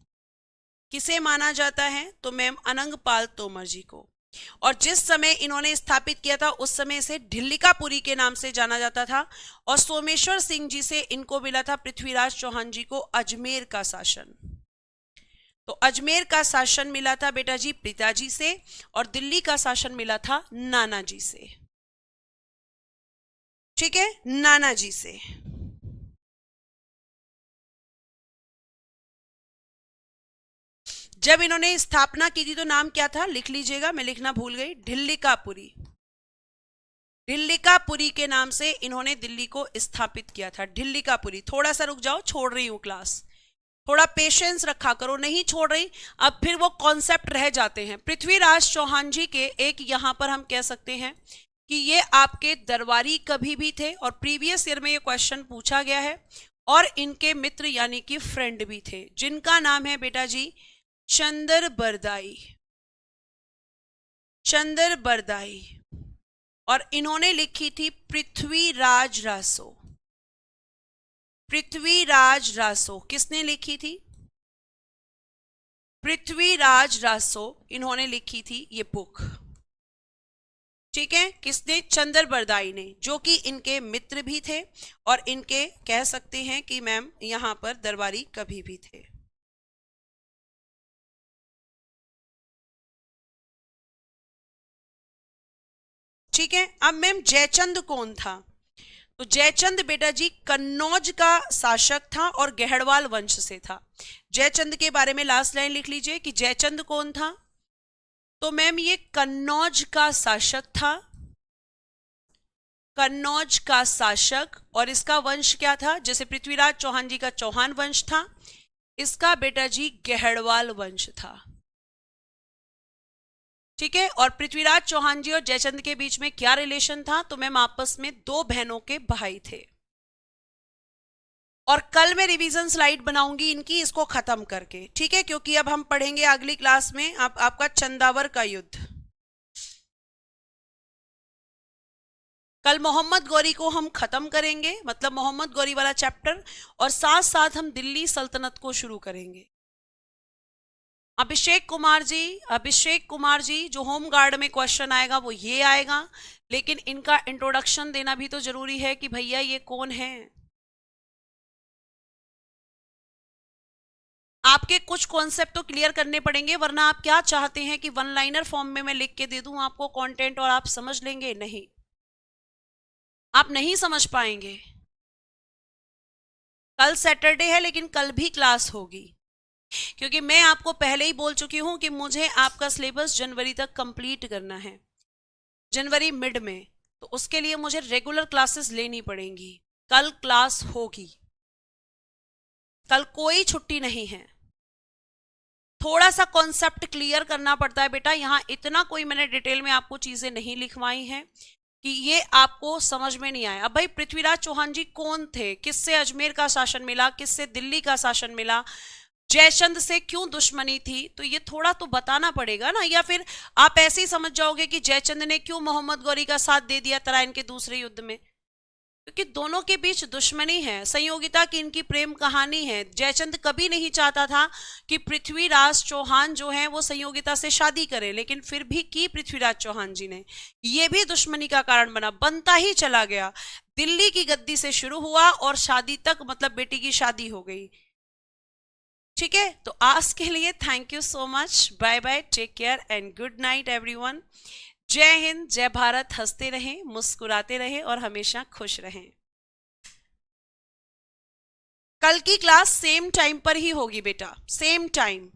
किसे माना जाता है, तो मैम अनंगपाल तोमर जी को। और जिस समय इन्होंने स्थापित किया था उस समय इसे ढिल्लिकापुरी के नाम से जाना जाता था। और सोमेश्वर सिंह जी से इनको मिला था पृथ्वीराज चौहान जी को अजमेर का शासन। तो अजमेर का शासन मिला था बेटा जी पिताजी से और दिल्ली का शासन मिला था नाना जी से। ठीक है, नाना जी से। जब इन्होंने स्थापना की थी तो नाम क्या था, लिख लीजिएगा, मैं लिखना भूल गई, ढिल्लिकापुरी। ढिल्लिकापुरी के नाम से इन्होंने दिल्ली को स्थापित किया था, ढिल्लिकापुरी। थोड़ा सा रुक जाओ, छोड़ रही हूं क्लास, थोड़ा पेशेंस रखा करो, नहीं छोड़ रही, अब फिर वो कॉन्सेप्ट रह जाते हैं। पृथ्वीराज चौहान जी के एक यहां पर हम कह सकते हैं कि ये आपके दरबारी कभी भी थे और प्रीवियस ईयर में ये क्वेश्चन पूछा गया है। और इनके मित्र यानी कि फ्रेंड भी थे जिनका नाम है बेटा जी चंदर बरदाई। चंदर बरदाई। और इन्होंने लिखी थी पृथ्वीराज रासो। पृथ्वीराज रासो किसने लिखी थी? पृथ्वीराज रासो इन्होंने लिखी थी ये बुक। ठीक है, किसने? चंदर बरदाई ने, जो कि इनके मित्र भी थे और इनके कह सकते हैं कि मैम यहां पर दरबारी कभी भी थे। ठीक है, अब मैम जयचंद कौन था? तो जयचंद बेटा जी कन्नौज का शासक था और गहड़वाल वंश से था। जयचंद के बारे में लास्ट लाइन लिख लीजिए कि जयचंद कौन था? तो मैम ये कन्नौज का शासक था, कन्नौज का शासक, और इसका वंश क्या था? जैसे पृथ्वीराज चौहान जी का चौहान वंश था, इसका बेटा जी गहड़वाल वंश था। ठीक है, और पृथ्वीराज चौहान जी और जयचंद के बीच में क्या रिलेशन था? तो मैम आपस में दो बहनों के भाई थे। और कल मैं रिवीजन स्लाइड बनाऊंगी इनकी, इसको खत्म करके। ठीक है, क्योंकि अब हम पढ़ेंगे अगली क्लास में आपका चंदावर का युद्ध। कल मोहम्मद गौरी को हम खत्म करेंगे, मतलब मोहम्मद गौरी वाला चैप्टर, और साथ साथ हम दिल्ली सल्तनत को शुरू करेंगे। अभिषेक कुमार जी जो होम गार्ड में क्वेश्चन आएगा वो ये आएगा, लेकिन इनका इंट्रोडक्शन देना भी तो जरूरी है कि भैया ये कौन है। आपके कुछ कॉन्सेप्ट तो क्लियर करने पड़ेंगे, वरना आप क्या चाहते हैं कि वन लाइनर फॉर्म में मैं लिख के दे दूं आपको कंटेंट और आप समझ लेंगे? नहीं, आप नहीं समझ पाएंगे। कल सैटरडे है लेकिन कल भी क्लास होगी, क्योंकि मैं आपको पहले ही बोल चुकी हूं कि मुझे आपका सिलेबस जनवरी तक कंप्लीट करना है, जनवरी मिड में, तो उसके लिए मुझे रेगुलर क्लासेस लेनी पड़ेंगी। कल क्लास होगी, कल कोई छुट्टी नहीं है। थोड़ा सा कॉन्सेप्ट क्लियर करना पड़ता है बेटा, यहां इतना कोई मैंने डिटेल में आपको चीजें नहीं लिखवाई हैं कि ये आपको समझ में नहीं आया। अब भाई पृथ्वीराज चौहान जी कौन थे? किससे अजमेर का शासन मिला, किससे दिल्ली का शासन मिला, जयचंद से क्यों दुश्मनी थी, तो ये थोड़ा तो बताना पड़ेगा ना। या फिर आप ऐसे ही समझ जाओगे कि जयचंद ने क्यों मोहम्मद गौरी का साथ दे दिया तराइन के दूसरे युद्ध में, क्योंकि दोनों के बीच दुश्मनी है, संयोगिता की इनकी प्रेम कहानी है। जयचंद कभी नहीं चाहता था कि पृथ्वीराज चौहान जो है वो संयोगिता से शादी करे, लेकिन फिर भी की पृथ्वीराज चौहान जी ने। ये भी दुश्मनी का कारण बना, बनता ही चला गया। दिल्ली की गद्दी से शुरू हुआ और शादी तक, मतलब बेटी की शादी हो गई। ठीक है, तो आज के लिए thank you so much, bye bye, take care and good night everyone. जय हिंद, जय भारत। हंसते रहें, मुस्कुराते रहें और हमेशा खुश रहें। कल की क्लास सेम टाइम पर ही होगी बेटा, सेम टाइम।